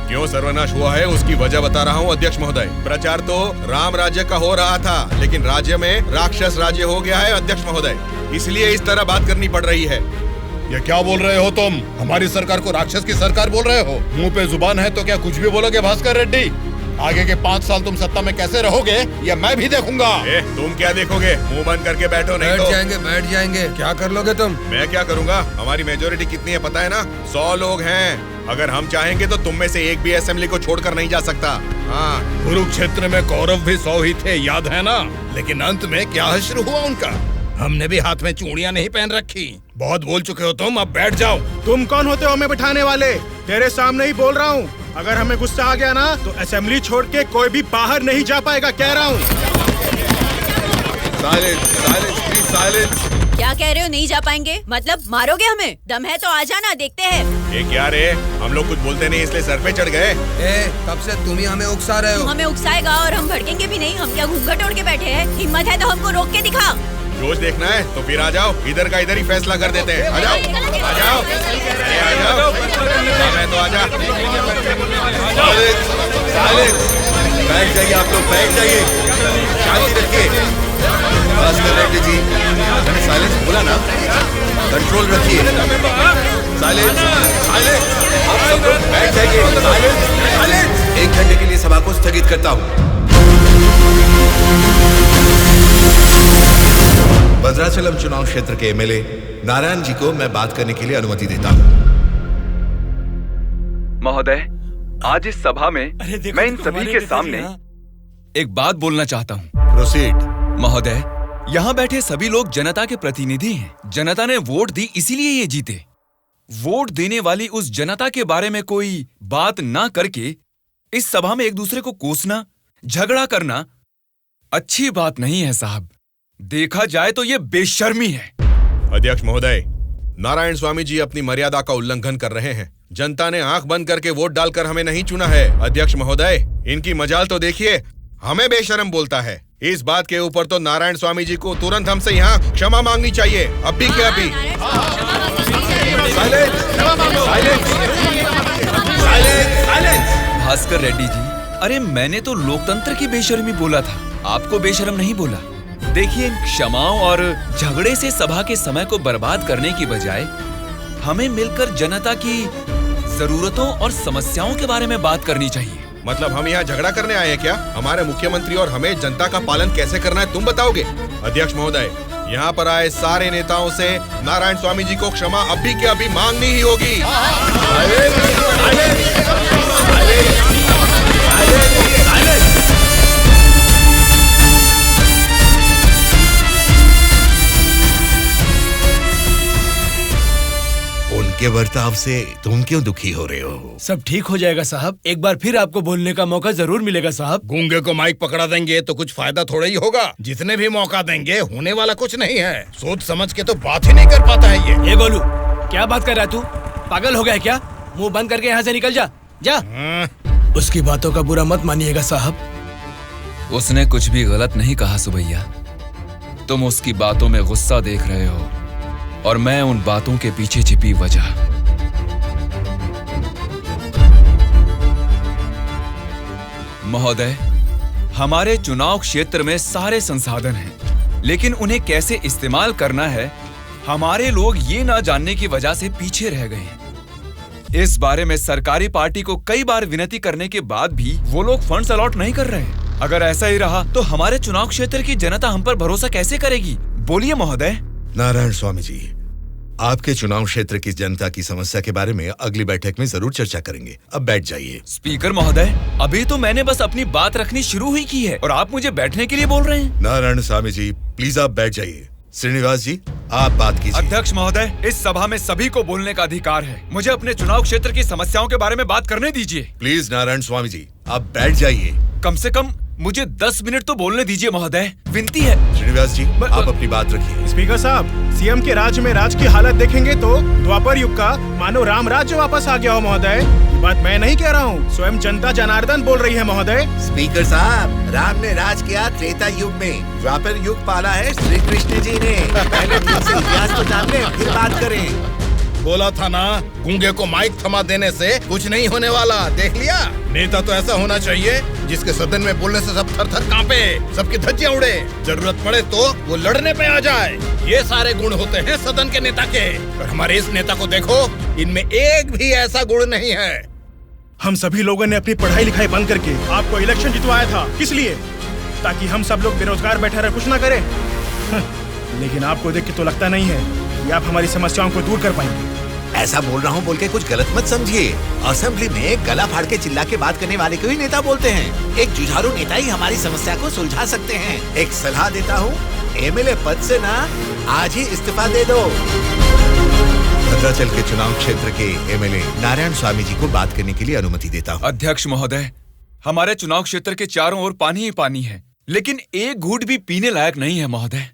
क्यों सर्वनाश हुआ है उसकी वजह बता रहा हूँ अध्यक्ष महोदय। प्रचार तो राम राज्य का हो रहा था, लेकिन राज्य में राक्षस राज्य हो गया है अध्यक्ष महोदय, इसलिए इस तरह बात करनी पड़ रही है। ये क्या बोल रहे हो तुम? हमारी सरकार को राक्षस की सरकार बोल रहे हो? मुंह पे जुबान है तो क्या कुछ भी बोलोगे भास्कर रेड्डी? आगे के 5 साल तुम सत्ता में कैसे रहोगे ये मैं भी देखूंगा। तुम क्या देखोगे? मुंह बंद करके बैठो, नहीं तो बैठ जाएंगे। क्या कर लोगे तुम? मैं क्या करूंगा? हमारी मेजोरिटी कितनी है पता है ना? 100 लोग हैं। अगर हम चाहेंगे तो तुम में से एक भी असेंबली को छोड़कर नहीं जा सकता। हाँ, कुरुक्षेत्र में कौरव भी 100 ही थे, याद है ना? लेकिन अंत में क्या हश्र हुआ उनका? हमने भी हाथ में चूड़ियां नहीं पहन रखी। बहुत बोल चुके हो तुम, अब बैठ जाओ। तुम कौन होते हो हमें बिठाने वाले? तेरे सामने ही बोल रहा हूँ, अगर हमें गुस्सा आ गया ना तो असेंबली छोड़ के कोई भी बाहर नहीं जा पाएगा, कह रहा हूँ। क्या कह रहे हो? नहीं जा पाएंगे मतलब मारोगे हमें? दम है तो आ जाना, देखते हैं। ये क्या रे, हम लोग कुछ बोलते नहीं इसलिए सर पे चढ़ गए। तब से तुम ही हमें उकसा रहे हो। हमें उकसाएगा और हम भड़केंगे भी नहीं। हम क्या घूंघट ओढ़ के बैठे हैं? हिम्मत है तो हमको रोक के दिखा। जोश देखना है तो फिर आ जाओ, इधर का इधर ही फैसला कर देते हैं। आ जाओ, आ जाओ, आ जाओ। मैं तो आ जा। बैठ जाइए आप लोग, बैठ जाइए, शांति रखिए। भास्कर रेड्डी जी, मैंने साइलेंस बोला ना, कंट्रोल रखिए। साइलेंस, साइलेंस, आप सब लोग बैठ जाइए। Silence, silence. 1 घंटे के लिए सभा को स्थगित करता हूँ। भद्राचलम चुनाव क्षेत्र के एमएलए नारायण जी को मैं बात करने के लिए अनुमति देता हूँ। महोदय, आज इस सभा में मैं इन सभी के सामने एक बात बोलना चाहता हूँ। प्रोसीड। महोदय, यहाँ बैठे सभी लोग जनता के प्रतिनिधि हैं। जनता ने वोट दी, इसीलिए ये जीते। वोट देने वाली उस जनता के बारे में कोई बात ना करके इस सभा में एक दूसरे को कोसना, झगड़ा करना अच्छी बात नहीं है साहब। देखा जाए तो ये बेशर्मी है। अध्यक्ष महोदय, नारायण स्वामी जी अपनी मर्यादा का उल्लंघन कर रहे हैं। जनता ने आंख बंद करके वोट डालकर हमें नहीं चुना है। अध्यक्ष महोदय, इनकी मजाल तो देखिए, हमें बेशर्म बोलता है। इस बात के ऊपर तो नारायण स्वामी जी को तुरंत हमसे यहाँ क्षमा मांगनी चाहिए, अभी के अभी। भास्कर रेड्डी जी, अरे मैंने तो लोकतंत्र की बेशर्मी बोला था, आपको बेशर्म नहीं बोला। देखिए, इन क्षमाओं और झगड़े से सभा के समय को बर्बाद करने की बजाय हमें मिलकर जनता की जरूरतों और समस्याओं के बारे में बात करनी चाहिए। मतलब हम यहाँ झगड़ा करने आए हैं क्या? हमारे मुख्यमंत्री और हमें जनता का पालन कैसे करना है तुम बताओगे? अध्यक्ष महोदय, यहाँ पर आए सारे नेताओं से नारायण स्वामी जी को क्षमा अभी के अभी मांगनी ही होगी। उनके बर्ताव से तुम क्यों दुखी हो रहे हो? सब ठीक हो जाएगा साहब, एक बार फिर आपको बोलने का मौका जरूर मिलेगा साहब। गूंगे को माइक पकड़ा देंगे तो कुछ फायदा थोड़ा ही होगा। जितने भी मौका देंगे होने वाला कुछ नहीं है। सोच समझ के तो बात ही नहीं कर पाता है ये। बोलू, क्या बात कर रहा है तू? पागल हो गया है क्या? मुंह बंद करके यहाँ से निकल जा, जा। उसकी बातों का बुरा मत मानिएगा साहब। उसने कुछ भी गलत नहीं कहा सुबैया। तुम उसकी बातों में गुस्सा देख रहे हो और मैं उन बातों के पीछे छिपी वजह। महोदय, हमारे चुनाव क्षेत्र में सारे संसाधन हैं, लेकिन उन्हें कैसे इस्तेमाल करना है हमारे लोग ये ना जानने की वजह से पीछे रह गए हैं। इस बारे में सरकारी पार्टी को कई बार विनती करने के बाद भी वो लोग फंड्स अलॉट नहीं कर रहे हैं। अगर ऐसा ही रहा तो हमारे चुनाव क्षेत्र की जनता हम पर भरोसा कैसे करेगी? बोलिए महोदय। नारायण स्वामी जी, आपके चुनाव क्षेत्र की जनता की समस्या के बारे में अगली बैठक में जरूर चर्चा करेंगे। अब बैठ जाइए। स्पीकर महोदय, अभी तो मैंने बस अपनी बात रखनी शुरू ही की है और आप मुझे बैठने के लिए बोल रहे हैं। नारायण स्वामी जी, प्लीज आप बैठ जाइए। श्रीनिवास जी, आप बात कीजिए। अध्यक्ष महोदय, इस सभा में सभी को बोलने का अधिकार है। मुझे अपने चुनाव क्षेत्र की समस्याओं के बारे में बात करने दीजिए। प्लीज नारायण स्वामी जी, आप बैठ जाइए। कम से कम मुझे 10 मिनट तो बोलने दीजिए महोदय, विनती है। श्रीनिवास जी, आप अपनी बात रखिए। स्पीकर साहब, सीएम के राज्य में राज की हालत देखेंगे तो द्वापर युग का मानो राम राज्य वापस आ गया हो महोदय। ये बात मैं नहीं कह रहा हूँ, स्वयं जनता जनार्दन बोल रही है महोदय। स्पीकर साहब, राम ने राज किया त्रेता युग में, द्वापर युग पाला है श्री कृष्ण जी ने। पहले ठीक से इतिहास को जान ले, फिर बात करें। बोला था ना, गूंगे को माइक थमा देने से कुछ नहीं होने वाला। देख लिया, नेता तो ऐसा होना चाहिए जिसके सदन में बोलने से सब थर थर कांपे, सबकी धज्जियां उड़े, जरूरत पड़े तो वो लड़ने पे आ जाए। ये सारे गुण होते हैं सदन के नेता के। और हमारे इस नेता को देखो, इनमें एक भी ऐसा गुण नहीं है। हम सभी लोगों ने अपनी पढ़ाई लिखाई बंद करके आपको इलेक्शन जितवाया था। किस लिए? ताकि हम सब लोग बेरोजगार बैठे रहे, कुछ ना करें। लेकिन आपको देख के तो लगता नहीं है कि आप हमारी समस्याओं को दूर कर पाएंगे। ऐसा बोल रहा हूँ बोल के कुछ गलत मत समझिए। असेंबली में गला फाड़ के चिल्ला के बात करने वाले को ही नेता बोलते हैं। एक जुझारू नेता ही हमारी समस्या को सुलझा सकते हैं। एक सलाह देता हूँ, एमएलए पद से ना आज ही इस्तीफा दे दो। भद्राचल के चुनाव क्षेत्र के एमएलए नारायण स्वामी जी को बात करने के लिए अनुमति देता हूँ। अध्यक्ष महोदय, हमारे चुनाव क्षेत्र के चारों ओर पानी ही पानी है, लेकिन एक घूंट भी पीने लायक नहीं है महोदय।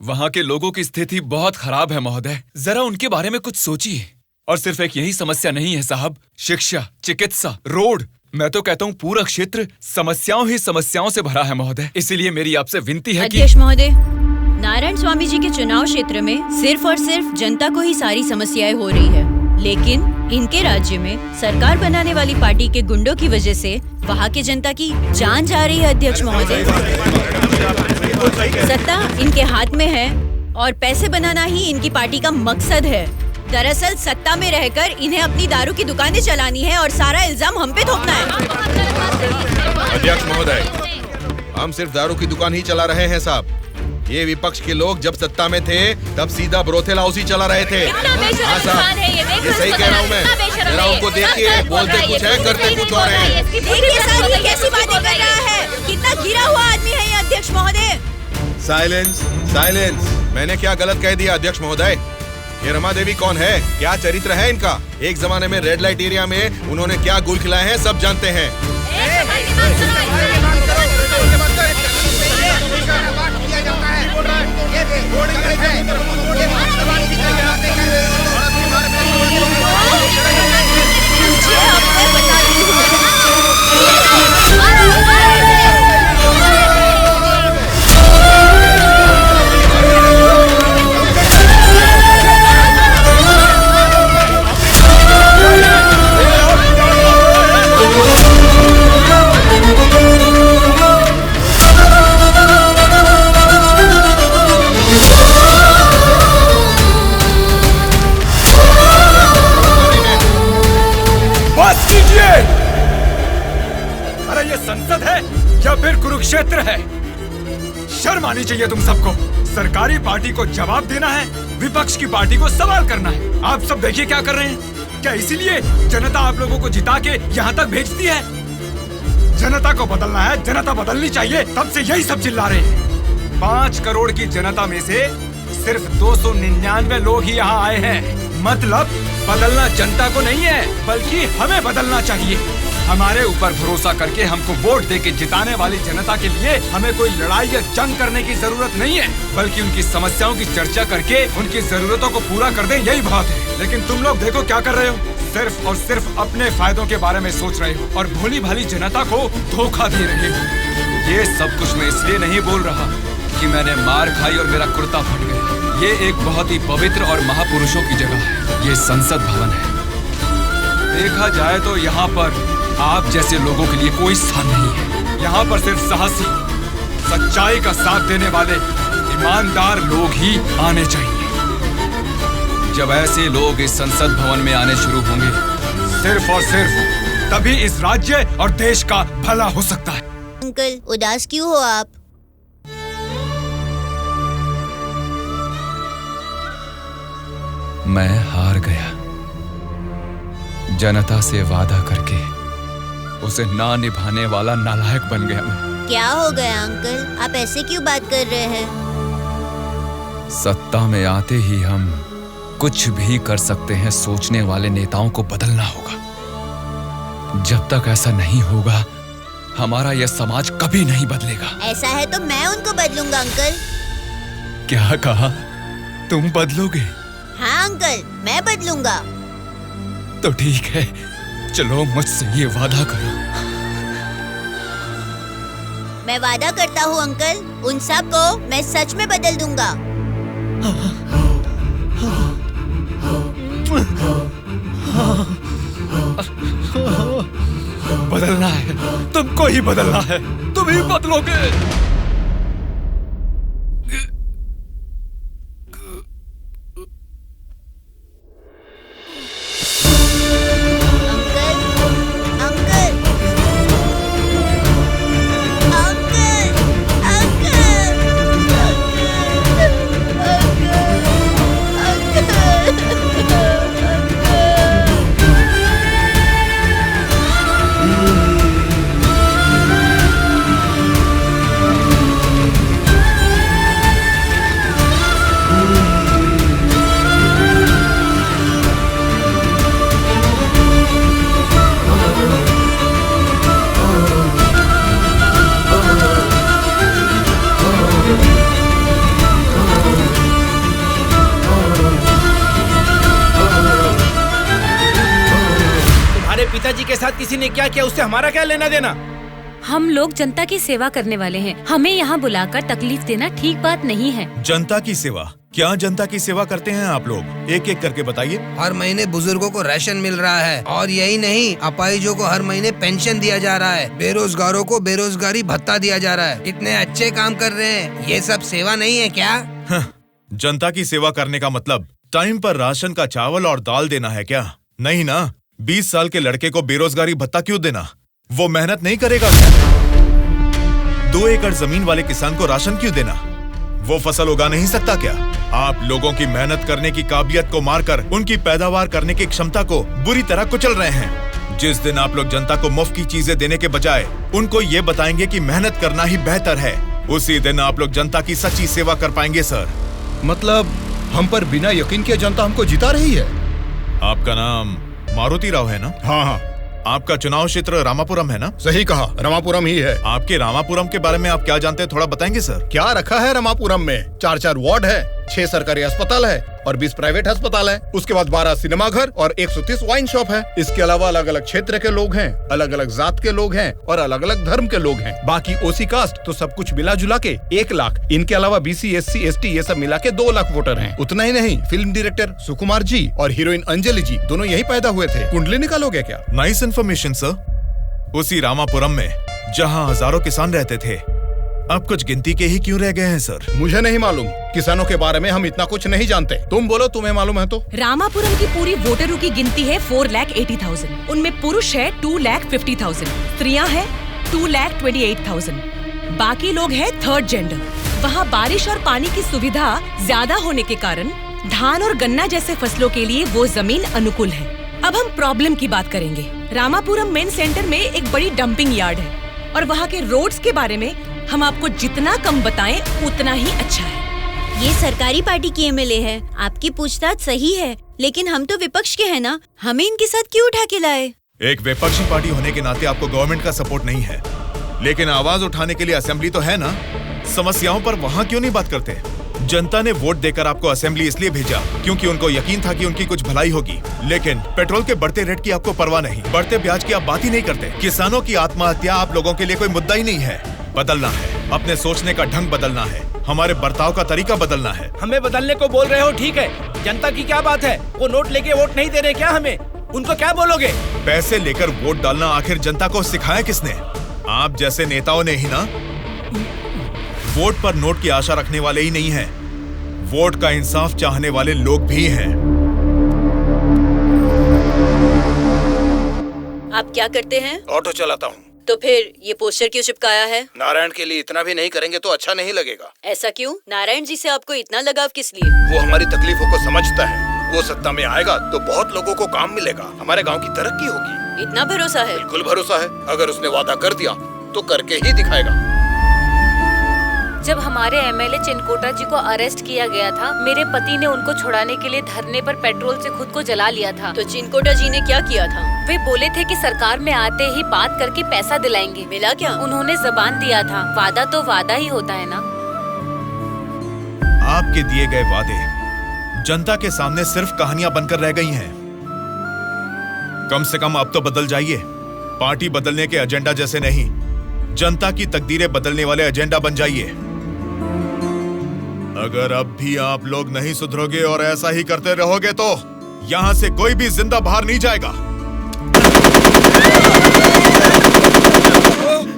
वहाँ के लोगों की स्थिति बहुत खराब है महोदय, जरा उनके बारे में कुछ सोचिए। और सिर्फ एक यही समस्या नहीं है साहब, शिक्षा, चिकित्सा, रोड, मैं तो कहता हूँ पूरा क्षेत्र समस्याओं ही समस्याओं से भरा है महोदय। इसीलिए मेरी आपसे विनती है कि अध्यक्ष महोदय, नारायण स्वामी जी के चुनाव क्षेत्र में सिर्फ और सिर्फ जनता को ही सारी समस्याएं हो रही है, लेकिन इनके राज्य में सरकार बनाने वाली पार्टी के गुंडों की वजह से वहाँ के जनता की जान जा रही है। अध्यक्ष महोदय, सत्ता इनके हाथ में है और पैसे बनाना ही इनकी पार्टी का मकसद है। दरअसल सत्ता में रहकर इन्हें अपनी दारू की दुकानें चलानी है और सारा इल्जाम हम पे थोपना है। अध्यक्ष महोदय, हम सिर्फ दारू की दुकान ही चला रहे हैं साहब। ये विपक्ष के लोग जब सत्ता में थे तब सीधा ब्रोथेल हाउस ही चला रहे थे। हाँ साहब, ये सही कह रहा हूँ मैं। जरा उनको देखिए, बोलते कुछ है, करते कुछ और है। देखिए सर, ये कैसी बातें कर रहा है, कितना गिरा हुआ आदमी है ये। अध्यक्ष महोदय, साइलेंस, साइलेंस। मैंने क्या गलत कह दिया अध्यक्ष महोदय? ये रमा देवी कौन है, क्या चरित्र है इनका? एक जमाने में रेड लाइट एरिया में उन्होंने क्या गुल खिलाए हैं सब जानते हैं। अरे ये संसद है या फिर कुरुक्षेत्र है? शर्म आनी चाहिए तुम सबको। सरकारी पार्टी को जवाब देना है, विपक्ष की पार्टी को सवाल करना है। आप सब देखिए क्या कर रहे हैं। क्या इसीलिए जनता आप लोगों को जिता के यहाँ तक भेजती है? जनता को बदलना है, जनता बदलनी चाहिए, तब से यही सब चिल्ला रहे हैं। 5 करोड़ की जनता में से सिर्फ 299 लोग ही यहाँ आए हैं। मतलब बदलना जनता को नहीं है, बल्कि हमें बदलना चाहिए। हमारे ऊपर भरोसा करके हमको वोट देके जिताने वाली जनता के लिए हमें कोई लड़ाई या जंग करने की जरूरत नहीं है, बल्कि उनकी समस्याओं की चर्चा करके उनकी जरूरतों को पूरा कर दें, यही बहुत है। लेकिन तुम लोग देखो क्या कर रहे हो, सिर्फ और सिर्फ अपने फायदों के बारे में सोच रहे हो और भोली भाली जनता को धोखा दे रहे हो। ये सब कुछ मैं इसलिए नहीं बोल रहा कि मैंने मार खाई और मेरा कुर्ता फट गया। ये एक बहुत ही पवित्र और महापुरुषों की जगह है, ये संसद भवन है। देखा जाए तो यहाँ पर आप जैसे लोगों के लिए कोई स्थान नहीं है। यहाँ पर सिर्फ साहसी, सच्चाई का साथ देने वाले ईमानदार लोग ही आने चाहिए। जब ऐसे लोग इस संसद भवन में आने शुरू होंगे, सिर्फ और सिर्फ तभी इस राज्य और देश का भला हो सकता है। अंकल, उदास क्यों हो आप? मैं हार गया। जनता से वादा करके उसे ना निभाने वाला नालायक बन गया मैं। क्या हो गया अंकल, आप ऐसे क्यों बात कर रहे हैं? सत्ता में आते ही हम कुछ भी कर सकते हैं सोचने वाले नेताओं को बदलना होगा। जब तक ऐसा नहीं होगा, हमारा यह समाज कभी नहीं बदलेगा। ऐसा है तो मैं उनको बदलूंगा अंकल। क्या कहा? तुम बदलोगे? हाँ अंकल, मैं बदलूंगा। तो ठीक है, चलो मुझसे ये वादा करो। मैं वादा करता हूँ अंकल, उन सब को मैं सच में बदल दूंगा। बदलना है, तुमको ही बदलना है, तुम ही बदलोगे। पिताजी के साथ किसी ने क्या किया, उससे हमारा क्या लेना देना? हम लोग जनता की सेवा करने वाले हैं, हमें यहाँ बुलाकर तकलीफ देना ठीक बात नहीं है। जनता की सेवा? क्या जनता की सेवा करते हैं आप लोग? एक एक करके बताइए। हर महीने बुजुर्गों को राशन मिल रहा है, और यही नहीं, अपाहिजों को हर महीने पेंशन दिया जा रहा है, बेरोजगारों को बेरोजगारी भत्ता दिया जा रहा है। इतने अच्छे काम कर रहे हैं, ये सब सेवा नहीं है क्या? जनता की सेवा करने का मतलब टाइम पर राशन का चावल और दाल देना है क्या? नहीं ना। 20 साल के लड़के को बेरोजगारी भत्ता क्यों देना? वो मेहनत नहीं करेगा क्या? 2 एकड़ जमीन वाले किसान को राशन क्यों देना? वो फसल उगा नहीं सकता क्या? आप लोगों की मेहनत करने की काबिलियत को मारकर उनकी पैदावार करने की क्षमता को बुरी तरह कुचल रहे हैं। जिस दिन आप लोग जनता को मुफ्त की चीजें देने के बजाय उनको ये बताएंगे कि मेहनत करना ही बेहतर है, उसी दिन आप लोग जनता की सच्ची सेवा कर पाएंगे सर। मतलब हम पर बिना यकीन के जनता हमको जिता रही है। आपका नाम मारुति राव है ना? हाँ हाँ। आपका चुनाव क्षेत्र रामापुरम है ना? सही कहा, रामापुरम ही है। आपके रामापुरम के बारे में आप क्या जानते हैं, थोड़ा बताएंगे सर? क्या रखा है रामापुरम में? 4 वार्ड है, 6 सरकारी अस्पताल है और 20 प्राइवेट अस्पताल है। उसके बाद 12 सिनेमा घर और 130 वाइन शॉप है। इसके अलावा अलग अलग क्षेत्र के लोग हैं, अलग अलग जात के लोग हैं और अलग अलग धर्म के लोग हैं। बाकी ओसी कास्ट तो सब कुछ मिला जुला के 1 लाख। इनके अलावा BC SC ST ये सब मिला के 2 लाख वोटर हैं। उतना ही नहीं, फिल्म डायरेक्टर सुकुमार जी और हीरोइन अंजलि जी दोनों यही पैदा हुए थे। कुंडली निकालोगे क्या? Nice information sir. उसी रामापुरम में जहाँ हजारों किसान रहते थे, अब कुछ गिनती के ही क्यों रह गए हैं सर? मुझे नहीं मालूम, किसानों के बारे में हम इतना कुछ नहीं जानते। तुम बोलो, तुम्हें मालूम है तो? रामापुरम की पूरी वोटरों की गिनती है 4,80,000। उनमें पुरुष है 2,50,000, स्त्रियां है 2,28,000, बाकी लोग है 3rd जेंडर। वहाँ बारिश और पानी की सुविधा ज्यादा होने के कारण धान और गन्ना जैसे फसलों के लिए वो जमीन अनुकूल है। अब हम प्रॉब्लम की बात करेंगे। रामापुरम मेन सेंटर में एक बड़ी डंपिंग यार्ड है और वहाँ के रोड्स के बारे में हम आपको जितना कम बताएं उतना ही अच्छा है। ये सरकारी पार्टी की MLA है, आपकी पूछताछ सही है, लेकिन हम तो विपक्ष के हैं ना, हमें इनके साथ क्यों उठा के लाए? एक विपक्षी पार्टी होने के नाते आपको गवर्नमेंट का सपोर्ट नहीं है, लेकिन आवाज उठाने के लिए असेंबली तो है ना। समस्याओं पर वहां क्यों नहीं बात करते? जनता ने वोट देकर आपको असेंबली इसलिए भेजा क्योंकि उनको यकीन था कि उनकी कुछ भलाई होगी, लेकिन पेट्रोल के बढ़ते रेट की आपको परवाह नहीं, बढ़ते ब्याज की आप बात ही नहीं करते। किसानों की आत्महत्या आप लोगों के लिए कोई मुद्दा ही नहीं है। बदलना है, अपने सोचने का ढंग बदलना है, हमारे बर्ताव का तरीका बदलना है। हमें बदलने को बोल रहे हो, ठीक है, जनता की क्या बात है? वो नोट लेके वोट नहीं दे रहे क्या हमें? उनको क्या बोलोगे? पैसे लेकर वोट डालना आखिर जनता को सिखाया किसने? आप जैसे नेताओं ने ही ना। वोट पर नोट की आशा रखने वाले ही नहीं हैं, वोट का इंसाफ चाहने वाले लोग भी हैं। आप क्या करते हैं? ऑटो चलाता हूँ। तो फिर ये पोस्टर क्यों चिपकाया है? नारायण के लिए इतना भी नहीं करेंगे तो अच्छा नहीं लगेगा। ऐसा क्यों? नारायण जी से आपको इतना लगाव किस लिए? वो हमारी तकलीफों को समझता है। वो सत्ता में आएगा तो बहुत लोगों को काम मिलेगा, हमारे गांव की तरक्की होगी। इतना भरोसा है? बिल्कुल भरोसा है। अगर उसने वादा कर दिया तो करके ही दिखाएगा। जब हमारे एमएलए चिनकोटा जी को अरेस्ट किया गया था, मेरे पति ने उनको छुड़ाने के लिए धरने पर पेट्रोल से खुद को जला लिया था। तो चिनकोटा जी ने क्या किया था? वे बोले थे कि सरकार में आते ही बात करके पैसा दिलाएंगे। मिला क्या? उन्होंने जबान दिया था। वादा तो वादा ही होता है ना। आपके दिए गए वादे जनता के सामने सिर्फ कहानियां बनकर रह गई हैं। कम से कम अब तो बदल जाइए। पार्टी बदलने के एजेंडा जैसे नहीं, जनता की तकदीरें बदलने वाले एजेंडा बन जाइए। अगर अब भी आप लोग नहीं सुधरोगे और ऐसा ही करते रहोगे तो यहां से कोई भी जिंदा बाहर नहीं जाएगा।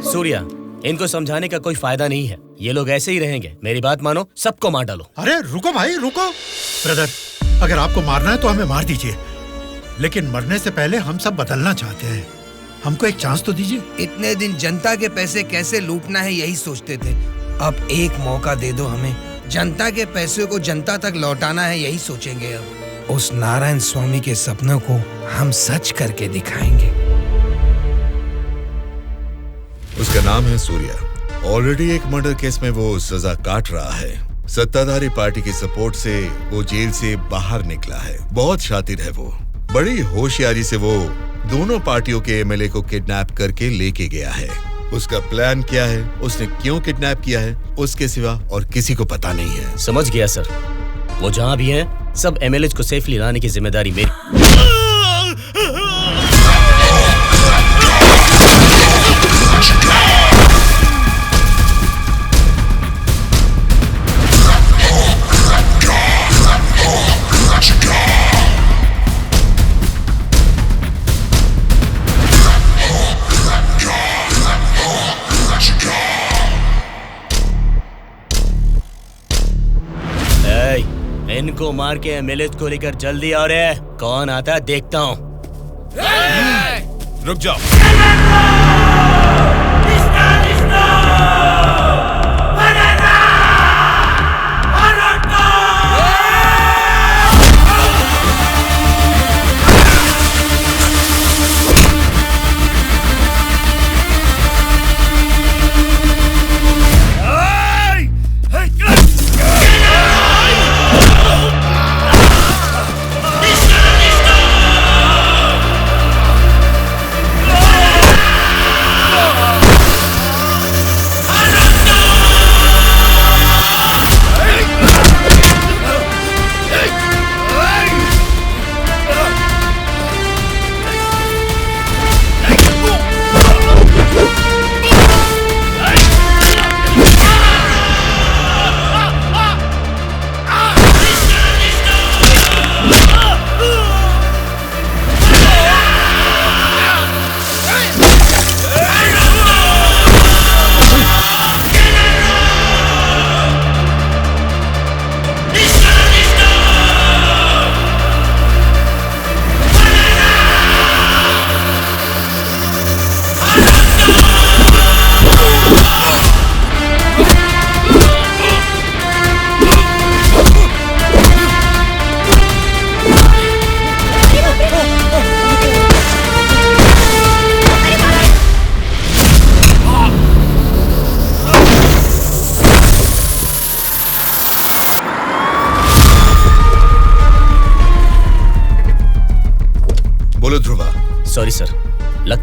सूर्या, इनको समझाने का कोई फायदा नहीं है। ये लोग ऐसे ही रहेंगे। मेरी बात मानो, सबको मार डालो। अरे रुको भाई, रुको। ब्रदर, अगर आपको मारना है तो हमें मार दीजिए, लेकिन मरने से पहले हम सब बदलना चाहते हैं। हमको एक चांस तो दीजिए। इतने दिन जनता के पैसे कैसे लूटना है यही सोचते थे, अब एक मौका दे दो हमें। जनता के पैसे को जनता तक लौटाना है यही सोचेंगे। अब उस नारायण स्वामी के सपनों को हम सच करके दिखाएंगे। उसका नाम है सूर्या। ऑलरेडी एक मर्डर केस में वो सजा काट रहा है। सत्ताधारी पार्टी की सपोर्ट से वो जेल से बाहर निकला है। बहुत शातिर है वो। बड़ी होशियारी से वो दोनों पार्टियों के एमएलए को किडनैप करके लेके गया है। उसका प्लान क्या है, उसने क्यों किडनैप किया है, उसके सिवा और किसी को पता नहीं है। समझ गया सर। वो जहाँ भी हैं, सब एमएलए को सेफली लाने की जिम्मेदारी मेरी। इनको मार के एमएलए को लेकर जल्दी आ रहे हैं। कौन आता है देखता हूँ। रुक जाओ।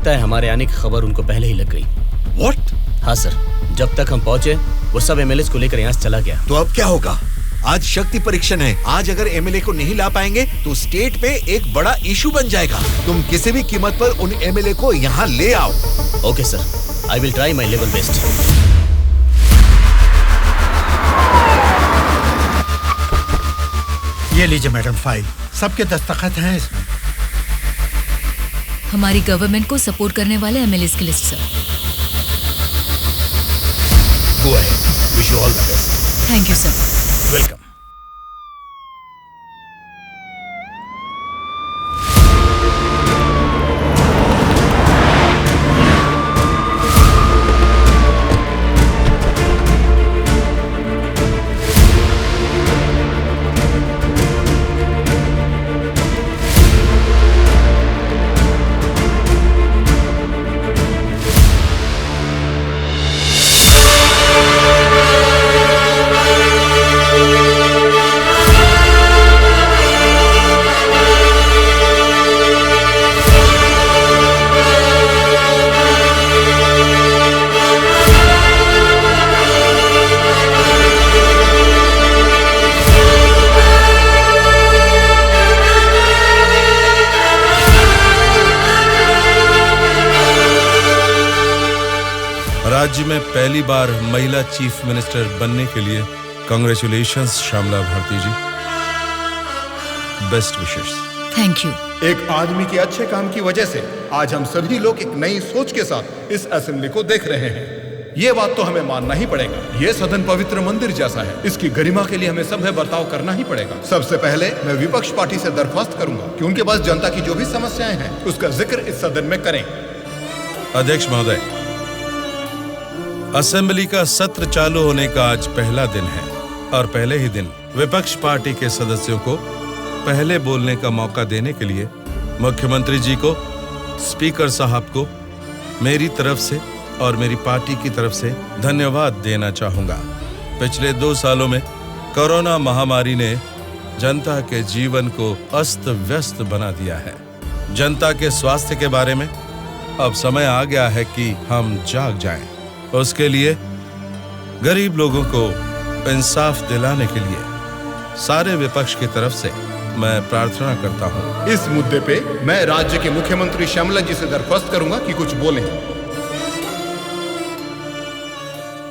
लगता है हमारे आने की खबर उनको पहले ही लग गई। What? हाँ सर, जब तक हम पहुंचे वो सब एमएलए को लेकर यहाँ से चला गया। तो अब क्या होगा? आज शक्ति परीक्षण है। आज अगर एमएलए को नहीं ला पाएंगे तो स्टेट में एक बड़ा इशू बन जाएगा। तुम किसी भी कीमत पर उन एमएलए को यहाँ ले आओ। Okay sir, I will try my level best. ये लीजिए मैडम फाइल, सबके दस्तखत हैं इसमें। हमारी गवर्नमेंट को सपोर्ट करने वाले एमएलए की list sir. Go ahead, wish you all the best. Thank you sir. Welcome. राज्य में पहली बार महिला चीफ मिनिस्टर बनने के लिए congratulations Shyamala Bharti ji. Best wishes. Thank you. एक आदमी के अच्छे काम की वजह से आज हम सभी लोग एक नई सोच के साथ इस असेंबली को देख रहे हैं। ये बात तो हमें मानना ही पड़ेगा। ये सदन पवित्र मंदिर जैसा है। इसकी गरिमा के लिए हमें सभ्य बर्ताव करना ही पड़ेगा। सबसे पहले मैं विपक्ष पार्टी से दरख्वास्त करूंगा कि उनके पास जनता की जो भी समस्याएं हैं उसका जिक्र इस सदन में करें। अध्यक्ष महोदय, असेंबली का सत्र चालू होने का आज पहला दिन है और पहले ही दिन विपक्ष पार्टी के सदस्यों को पहले बोलने का मौका देने के लिए मुख्यमंत्री जी को, स्पीकर साहब को मेरी तरफ से और मेरी पार्टी की तरफ से धन्यवाद देना चाहूंगा। पिछले 2 सालों में कोरोना महामारी ने जनता के जीवन को अस्त व्यस्त बना दिया है। जनता के स्वास्थ्य के बारे में अब समय आ गया है कि हम जाग जाएं। उसके लिए गरीब लोगों को इंसाफ दिलाने के लिए सारे विपक्ष की तरफ से मैं प्रार्थना करता हूं। इस मुद्दे पे मैं राज्य के मुख्यमंत्री श्यामला जी से दरख्वास्त करूंगा कि कुछ बोलें।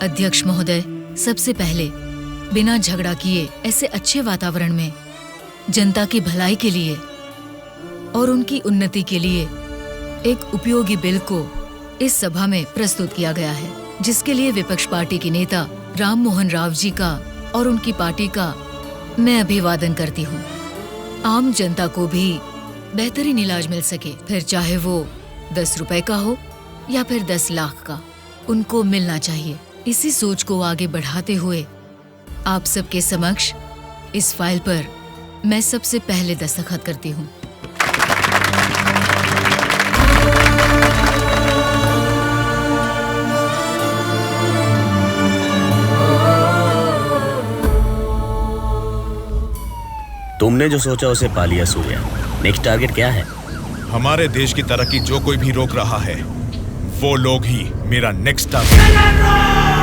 अध्यक्ष महोदय, सबसे पहले बिना झगड़ा किए ऐसे अच्छे वातावरण में जनता की भलाई के लिए और उनकी उन्नति के लिए एक उपयोगी बिल को इस सभा में प्रस्तुत किया गया है, जिसके लिए विपक्ष पार्टी के नेता राम मोहन राव जी का और उनकी पार्टी का मैं अभिवादन करती हूँ। आम जनता को भी बेहतरीन इलाज मिल सके, फिर चाहे वो 10 रुपए का हो या फिर 10 लाख का, उनको मिलना चाहिए। इसी सोच को आगे बढ़ाते हुए आप सबके समक्ष इस फाइल पर मैं सबसे पहले दस्तखत करती हूँ। तुमने जो सोचा उसे पा लिया सूर्या। नेक्स्ट टारगेट क्या है? हमारे देश की तरक्की जो कोई भी रोक रहा है वो लोग ही मेरा नेक्स्ट टारगेट।